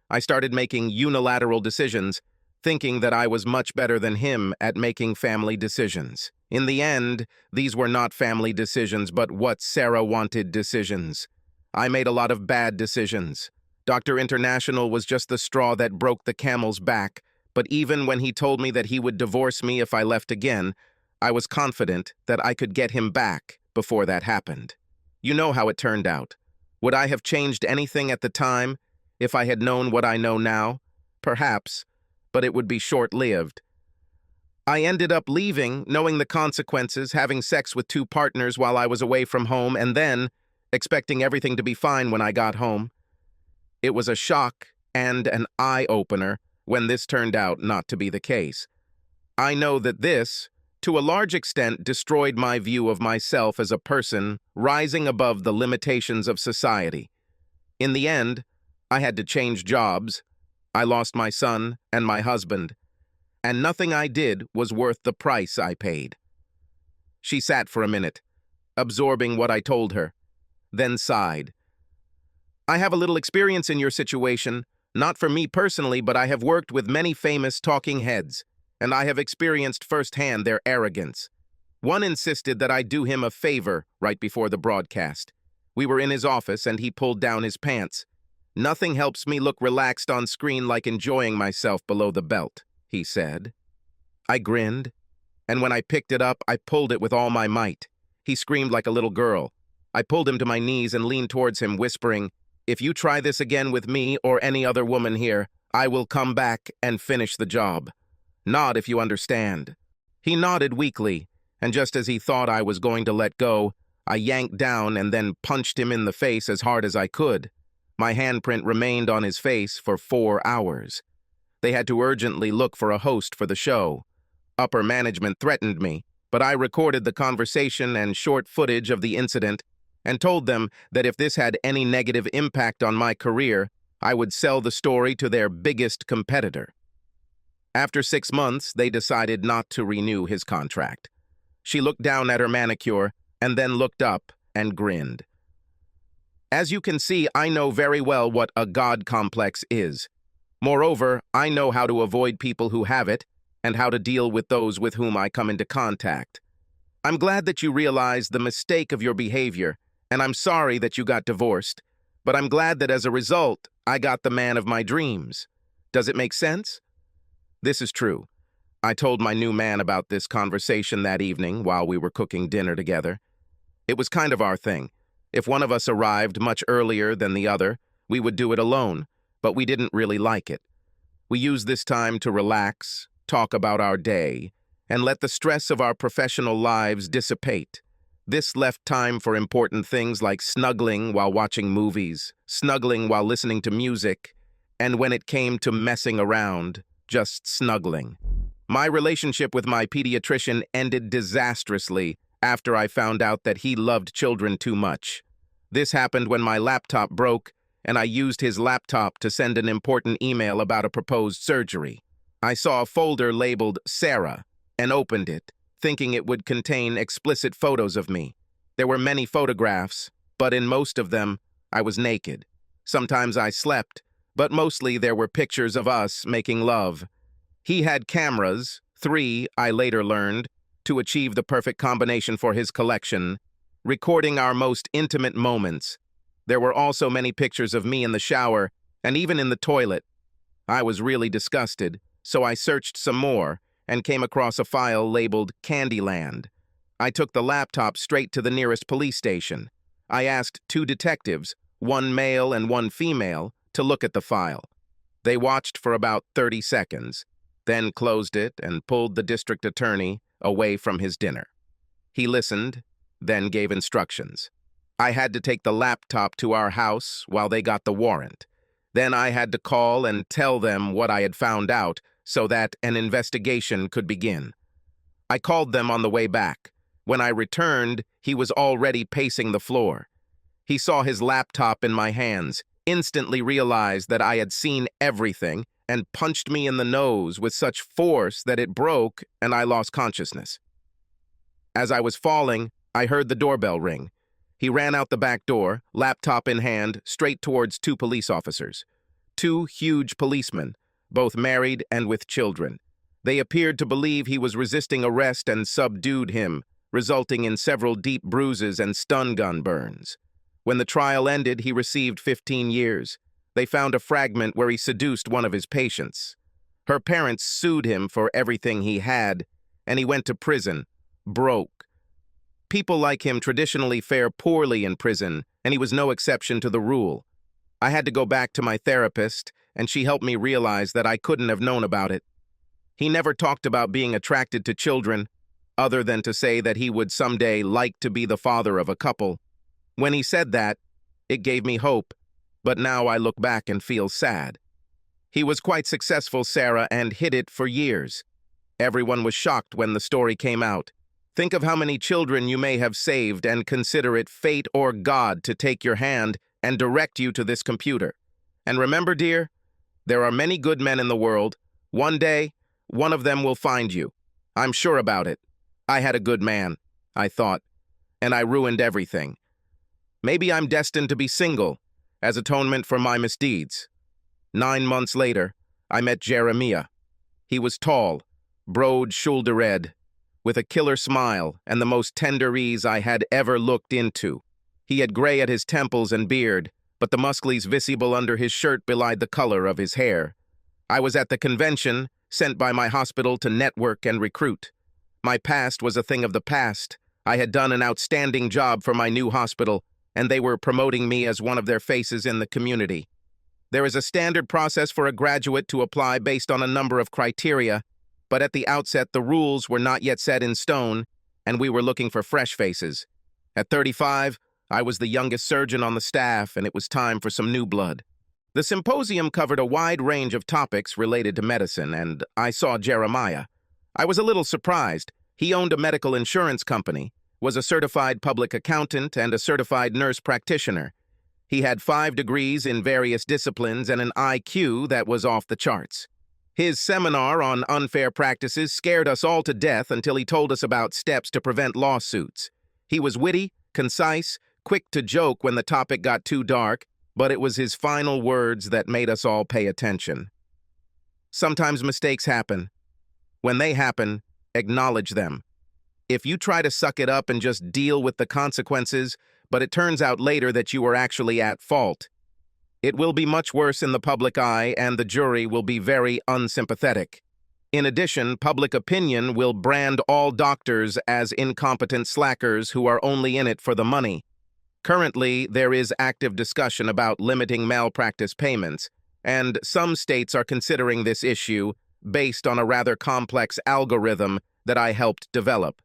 I started making unilateral decisions, thinking that I was much better than him at making family decisions. In the end, these were not family decisions, but what Sarah wanted decisions. I made a lot of bad decisions. Dr. International was just the straw that broke the camel's back, but even when he told me that he would divorce me if I left again, I was confident that I could get him back before that happened. You know how it turned out. Would I have changed anything at the time if I had known what I know now? Perhaps, but it would be short-lived. I ended up leaving, knowing the consequences, having sex with 2 partners while I was away from home, and then expecting everything to be fine when I got home. It was a shock and an eye-opener when this turned out not to be the case. I know that this, to a large extent destroyed my view of myself as a person rising above the limitations of society. In the end, I had to change jobs. I lost my son and my husband, and nothing I did was worth the price I paid. She sat for a minute, absorbing what I told her, then sighed. I have a little experience in your situation, not for me personally, but I have worked with many famous talking heads, and I have experienced firsthand their arrogance. One insisted that I do him a favor right before the broadcast. We were in his office and he pulled down his pants. Nothing helps me look relaxed on screen like enjoying myself below the belt, he said. I grinned, and when I picked it up, I pulled it with all my might. He screamed like a little girl. I pulled him to my knees and leaned towards him, whispering, "If you try this again with me or any other woman here, I will come back and finish the job. Nod if you understand." He nodded weakly, and just as he thought I was going to let go, I yanked down and then punched him in the face as hard as I could. My handprint remained on his face for 4 hours. They had to urgently look for a host for the show. Upper management threatened me, but I recorded the conversation and short footage of the incident and told them that if this had any negative impact on my career, I would sell the story to their biggest competitor. After 6 months, they decided not to renew his contract. She looked down at her manicure and then looked up and grinned. As you can see, I know very well what a God complex is. Moreover, I know how to avoid people who have it and how to deal with those with whom I come into contact. I'm glad that you realized the mistake of your behavior, and I'm sorry that you got divorced, but I'm glad that as a result, I got the man of my dreams. Does it make sense? This is true. I told my new man about this conversation that evening while we were cooking dinner together. It was kind of our thing. If one of us arrived much earlier than the other, we would do it alone, but we didn't really like it. We used this time to relax, talk about our day, and let the stress of our professional lives dissipate. This left time for important things like snuggling while watching movies, snuggling while listening to music, and when it came to messing around, just snuggling. My relationship with my pediatrician ended disastrously after I found out that he loved children too much. This happened when my laptop broke, and I used his laptop to send an important email about a proposed surgery. I saw a folder labeled Sarah and opened it, thinking it would contain explicit photos of me. There were many photographs, but in most of them, I was naked. Sometimes I slept, but mostly there were pictures of us making love. He had cameras, 3, I later learned, to achieve the perfect combination for his collection, recording our most intimate moments. There were also many pictures of me in the shower and even in the toilet. I was really disgusted, so I searched some more and came across a file labeled Candyland. I took the laptop straight to the nearest police station. I asked 2 detectives, one male and one female, to look at the file. They watched for about 30 seconds, then closed it and pulled the district attorney away from his dinner. He listened, then gave instructions. I had to take the laptop to our house while they got the warrant. Then I had to call and tell them what I had found out so that an investigation could begin. I called them on the way back. When I returned, he was already pacing the floor. He saw his laptop in my hands, instantly realized that I had seen everything, and punched me in the nose with such force that it broke and I lost consciousness. As I was falling, I heard the doorbell ring. He ran out the back door, laptop in hand, straight towards 2 police officers. 2 huge policemen, both married and with children. They appeared to believe he was resisting arrest and subdued him, resulting in several deep bruises and stun gun burns. When the trial ended, he received 15 years. They found a fragment where he seduced one of his patients. Her parents sued him for everything he had, and he went to prison, broke. People like him traditionally fare poorly in prison, and he was no exception to the rule. I had to go back to my therapist, and she helped me realize that I couldn't have known about it. He never talked about being attracted to children, other than to say that he would someday like to be the father of a couple. When he said that, it gave me hope, but now I look back and feel sad. He was quite successful, Sarah, and hid it for years. Everyone was shocked when the story came out. Think of how many children you may have saved and consider it fate or God to take your hand and direct you to this computer. And remember, dear, there are many good men in the world. One day, one of them will find you. I'm sure about it. I had a good man, I thought, and I ruined everything. Maybe I'm destined to be single, as atonement for my misdeeds. 9 months later, I met Jeremiah. He was tall, broad-shouldered, with a killer smile and the most tender ease I had ever looked into. He had gray at his temples and beard, but the muscles visible under his shirt belied the color of his hair. I was at the convention, sent by my hospital to network and recruit. My past was a thing of the past. I had done an outstanding job for my new hospital, and they were promoting me as one of their faces in the community. There is a standard process for a graduate to apply based on a number of criteria, but at the outset the rules were not yet set in stone, and we were looking for fresh faces. At 35, I was the youngest surgeon on the staff, and it was time for some new blood. The symposium covered a wide range of topics related to medicine, and I saw Jeremiah. I was a little surprised. He owned a medical insurance company, was a certified public accountant, and a certified nurse practitioner. He had 5 degrees in various disciplines and an IQ that was off the charts. His seminar on unfair practices scared us all to death until he told us about steps to prevent lawsuits. He was witty, concise, quick to joke when the topic got too dark, but it was his final words that made us all pay attention. Sometimes mistakes happen. When they happen, acknowledge them. If you try to suck it up and just deal with the consequences, but it turns out later that you were actually at fault, it will be much worse in the public eye, and the jury will be very unsympathetic. In addition, public opinion will brand all doctors as incompetent slackers who are only in it for the money. Currently, there is active discussion about limiting malpractice payments, and some states are considering this issue based on a rather complex algorithm that I helped develop.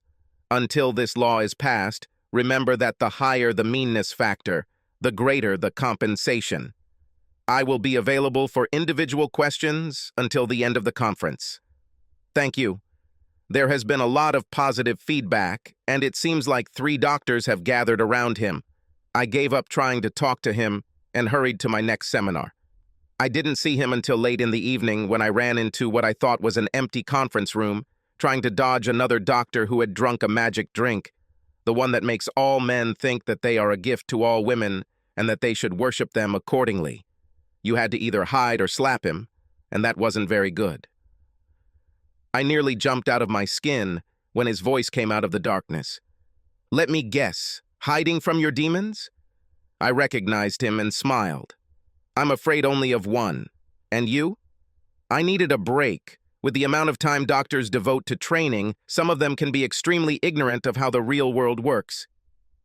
Until this law is passed, remember that the higher the meanness factor, the greater the compensation. I will be available for individual questions until the end of the conference. Thank you. There has been a lot of positive feedback, and it seems like 3 doctors have gathered around him. I gave up trying to talk to him and hurried to my next seminar. I didn't see him until late in the evening when I ran into what I thought was an empty conference room, trying to dodge another doctor who had drunk a magic drink, the one that makes all men think that they are a gift to all women and that they should worship them accordingly. You had to either hide or slap him, and that wasn't very good. I nearly jumped out of my skin when his voice came out of the darkness. Let me guess, hiding from your demons? I recognized him and smiled. I'm afraid only of one. And you? I needed a break. With the amount of time doctors devote to training, some of them can be extremely ignorant of how the real world works.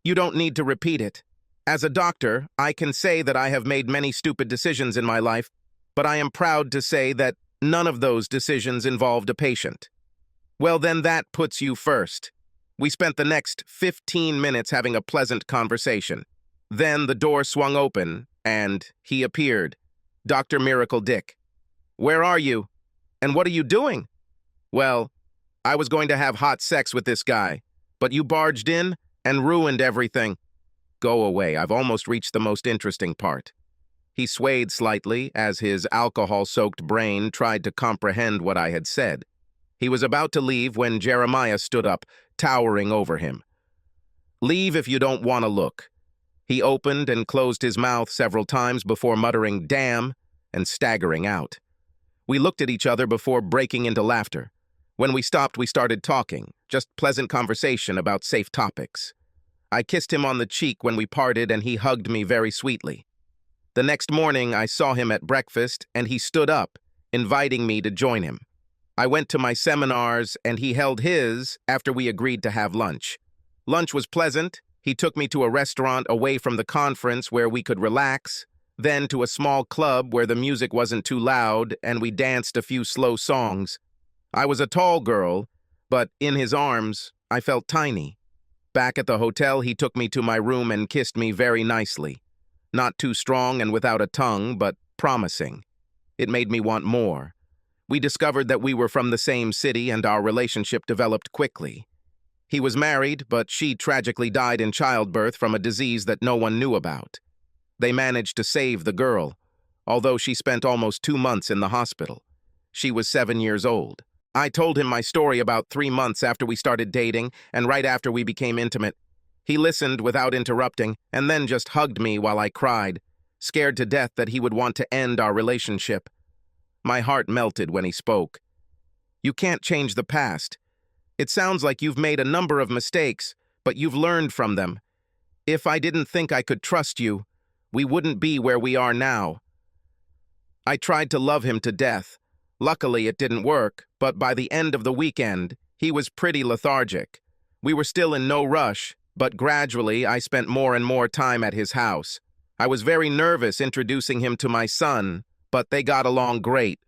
You don't need to repeat it. As a doctor, I can say that I have made many stupid decisions in my life, but I am proud to say that none of those decisions involved a patient. Well, then that puts you first. We spent the next 15 minutes having a pleasant conversation. Then the door swung open, and he appeared. Dr. Miracle Dick. Where are you? And what are you doing? Well, I was going to have hot sex with this guy, but you barged in and ruined everything. Go away, I've almost reached the most interesting part. He swayed slightly as his alcohol-soaked brain tried to comprehend what I had said. He was about to leave when Jeremiah stood up, towering over him. Leave if you don't want to look. He opened and closed his mouth several times before muttering, damn, and staggering out. We looked at each other before breaking into laughter. When we stopped, we started talking, just pleasant conversation about safe topics. I kissed him on the cheek when we parted, and he hugged me very sweetly. The next morning, I saw him at breakfast, and he stood up, inviting me to join him. I went to my seminars, and he held his after we agreed to have lunch. Lunch was pleasant. He took me to a restaurant away from the conference where we could relax, then to a small club where the music wasn't too loud, and we danced a few slow songs. I was a tall girl, but in his arms, I felt tiny. Back at the hotel, he took me to my room and kissed me very nicely. Not too strong and without a tongue, but promising. It made me want more. We discovered that we were from the same city and our relationship developed quickly. He was married, but she tragically died in childbirth from a disease that no one knew about. They managed to save the girl, although she spent almost 2 months in the hospital. She was 7 years old. I told him my story about 3 months after we started dating and right after we became intimate. He listened without interrupting and then just hugged me while I cried, scared to death that he would want to end our relationship. My heart melted when he spoke. You can't change the past. It sounds like you've made a number of mistakes, but you've learned from them. If I didn't think I could trust you, we wouldn't be where we are now. I tried to love him to death. Luckily, it didn't work, but by the end of the weekend, he was pretty lethargic. We were still in no rush, but gradually I spent more and more time at his house. I was very nervous introducing him to my son, but they got along great.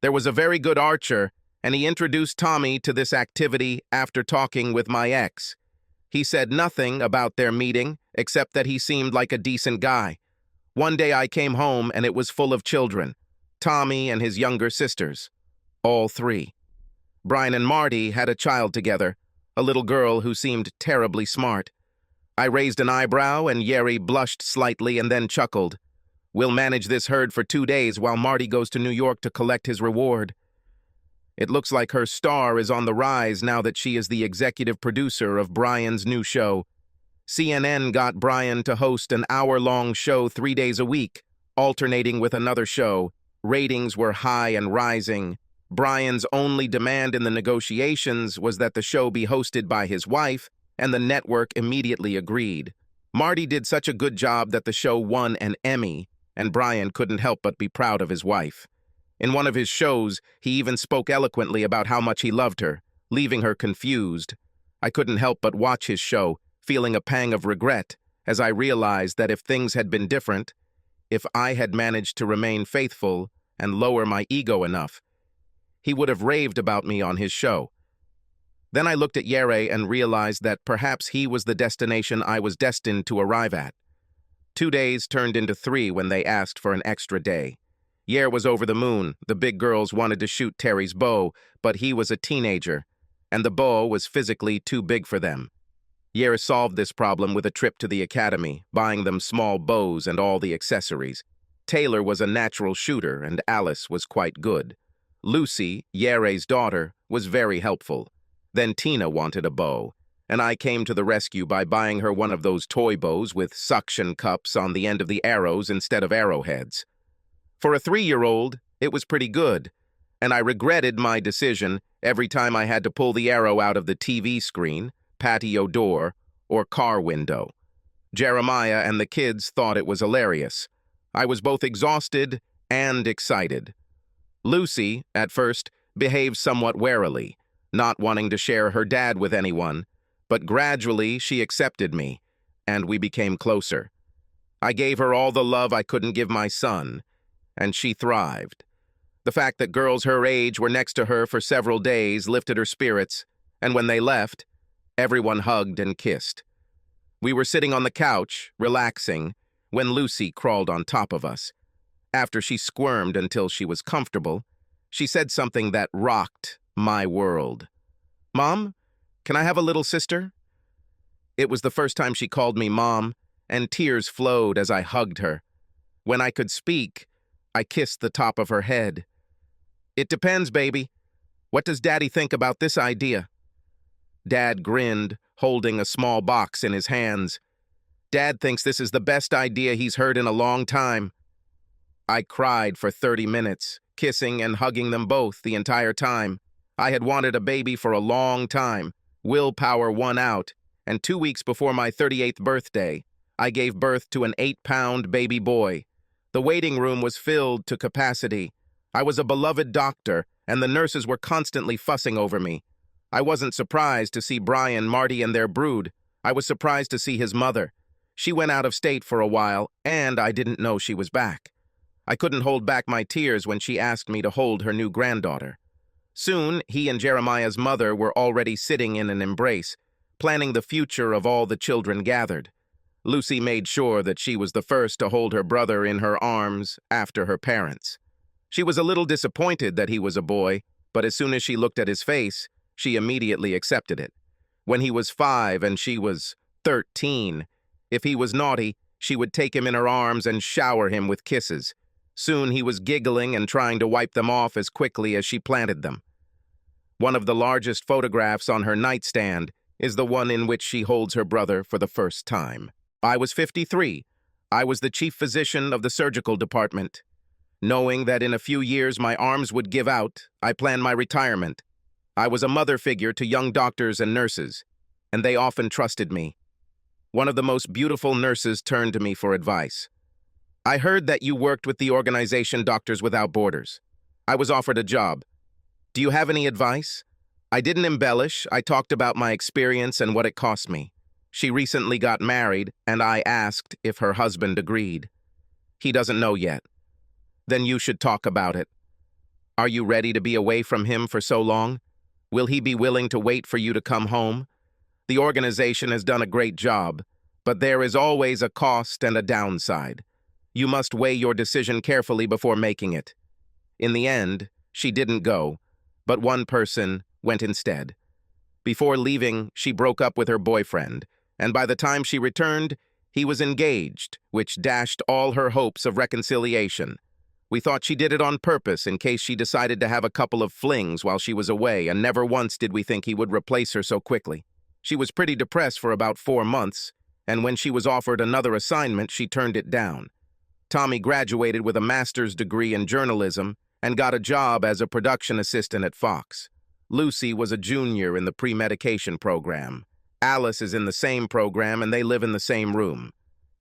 There was a very good archer, and he introduced Tommy to this activity after talking with my ex. He said nothing about their meeting, except that he seemed like a decent guy. One day I came home and it was full of children. Tommy and his younger sisters. All 3. Brian and Marty had a child together, a little girl who seemed terribly smart. I raised an eyebrow and Yeri blushed slightly and then chuckled. We'll manage this herd for 2 days while Marty goes to New York to collect his reward. It looks like her star is on the rise now that she is the executive producer of Brian's new show. CNN got Brian to host an hour-long show 3 days a week, alternating with another show. Ratings were high and rising. Brian's only demand in the negotiations was that the show be hosted by his wife, and the network immediately agreed. Marty did such a good job that the show won an Emmy, and Brian couldn't help but be proud of his wife. In one of his shows, he even spoke eloquently about how much he loved her, leaving her confused. I couldn't help but watch his show, feeling a pang of regret, as I realized that if things had been different, if I had managed to remain faithful and lower my ego enough, he would have raved about me on his show. Then I looked at Yeri and realized that perhaps he was the destination I was destined to arrive at. 2 days turned into 3 when they asked for an extra day. Yer was over the moon. The big girls wanted to shoot Terry's bow, but he was a teenager, and the bow was physically too big for them. Yer solved this problem with a trip to the academy, buying them small bows and all the accessories. Taylor was a natural shooter, and Alice was quite good. Lucy, Yere's daughter, was very helpful. Then Tina wanted a bow, and I came to the rescue by buying her one of those toy bows with suction cups on the end of the arrows instead of arrowheads. For a 3-year-old, it was pretty good, and I regretted my decision every time I had to pull the arrow out of the TV screen, patio door, or car window. Jeremiah and the kids thought it was hilarious. I was both exhausted and excited. Lucy, at first, behaved somewhat warily, not wanting to share her dad with anyone, but gradually she accepted me, and we became closer. I gave her all the love I couldn't give my son, and she thrived. The fact that girls her age were next to her for several days lifted her spirits, and when they left, everyone hugged and kissed. We were sitting on the couch, relaxing, when Lucy crawled on top of us. After she squirmed until she was comfortable, she said something that rocked my world. "Mom, can I have a little sister?" It was the first time she called me Mom, and tears flowed as I hugged her. When I could speak, I kissed the top of her head. "It depends, baby. What does Daddy think about this idea?" Dad grinned, holding a small box in his hands. "Dad thinks this is the best idea he's heard in a long time." I cried for 30 minutes, kissing and hugging them both the entire time. I had wanted a baby for a long time. Willpower won out, and 2 weeks before my 38th birthday, I gave birth to an 8-pound baby boy. The waiting room was filled to capacity. I was a beloved doctor, and the nurses were constantly fussing over me. I wasn't surprised to see Brian, Marty, and their brood. I was surprised to see his mother. She went out of state for a while, and I didn't know she was back. I couldn't hold back my tears when she asked me to hold her new granddaughter. Soon, he and Jeremiah's mother were already sitting in an embrace, planning the future of all the children gathered. Lucy made sure that she was the first to hold her brother in her arms after her parents. She was a little disappointed that he was a boy, but as soon as she looked at his face, she immediately accepted it. When he was 5 and she was 13, if he was naughty, she would take him in her arms and shower him with kisses. Soon he was giggling and trying to wipe them off as quickly as she planted them. One of the largest photographs on her nightstand is the one in which she holds her brother for the first time. I was 53. I was the chief physician of the surgical department. Knowing that in a few years my arms would give out, I planned my retirement. I was a mother figure to young doctors and nurses, and they often trusted me. One of the most beautiful nurses turned to me for advice. I heard that you worked with the organization Doctors Without Borders. I was offered a job. Do you have any advice? I didn't embellish. I talked about my experience and what it cost me. She recently got married, and I asked if her husband agreed. He doesn't know yet. Then you should talk about it. Are you ready to be away from him for so long? Will he be willing to wait for you to come home? The organization has done a great job, but there is always a cost and a downside. You must weigh your decision carefully before making it. In the end, she didn't go, but one person went instead. Before leaving, she broke up with her boyfriend, and by the time she returned, he was engaged, which dashed all her hopes of reconciliation. We thought she did it on purpose in case she decided to have a couple of flings while she was away, and never once did we think he would replace her so quickly. She was pretty depressed for about 4 months, and when she was offered another assignment, she turned it down. Tommy graduated with a master's degree in journalism and got a job as a production assistant at Fox. Lucy was a junior in the pre-medication program. Alice is in the same program and they live in the same room.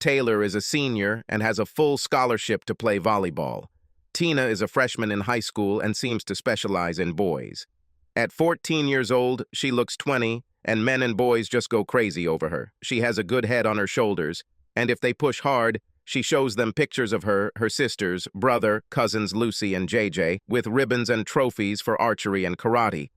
Taylor is a senior and has a full scholarship to play volleyball. Tina is a freshman in high school and seems to specialize in boys. At 14 years old, she looks 20, and men and boys just go crazy over her. She has a good head on her shoulders, and if they push hard, she shows them pictures of her sisters, brother, cousins Lucy and JJ, with ribbons and trophies for archery and karate.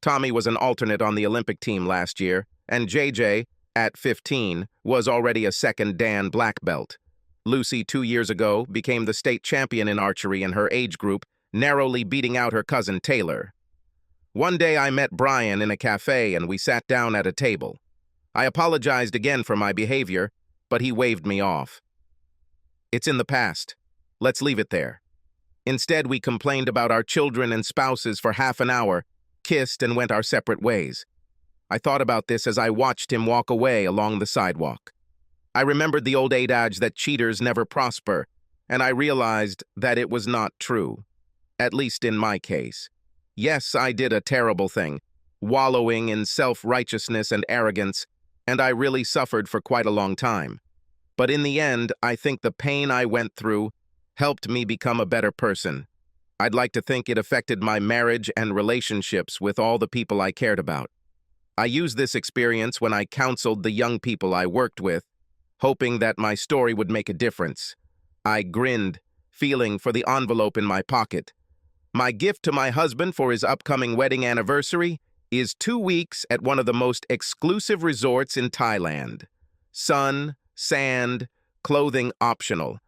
Tommy was an alternate on the Olympic team last year, and JJ, at 15, was already a second Dan black belt. Lucy, 2 years ago, became the state champion in archery in her age group, narrowly beating out her cousin Taylor. One day I met Brian in a cafe and we sat down at a table. I apologized again for my behavior, but he waved me off. It's in the past. Let's leave it there. Instead, we complained about our children and spouses for half an hour, kissed, and went our separate ways. I thought about this as I watched him walk away along the sidewalk. I remembered the old adage that cheaters never prosper, and I realized that it was not true. At least in my case. Yes, I did a terrible thing, wallowing in self-righteousness and arrogance, and I really suffered for quite a long time. But in the end, I think the pain I went through helped me become a better person. I'd like to think it affected my marriage and relationships with all the people I cared about. I used this experience when I counseled the young people I worked with, hoping that my story would make a difference. I grinned, feeling for the envelope in my pocket. My gift to my husband for his upcoming wedding anniversary is 2 weeks at one of the most exclusive resorts in Thailand. Sun, sand, clothing optional.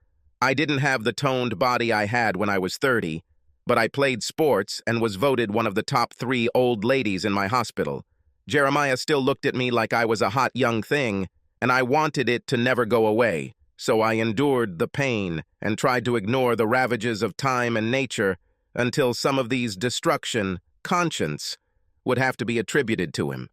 I didn't have the toned body I had when I was 30, but I played sports and was voted one of the top 3 old ladies in my hospital. Jeremiah still looked at me like I was a hot young thing, and I wanted it to never go away, so I endured the pain and tried to ignore the ravages of time and nature until some of these destruction, conscience, would have to be attributed to him.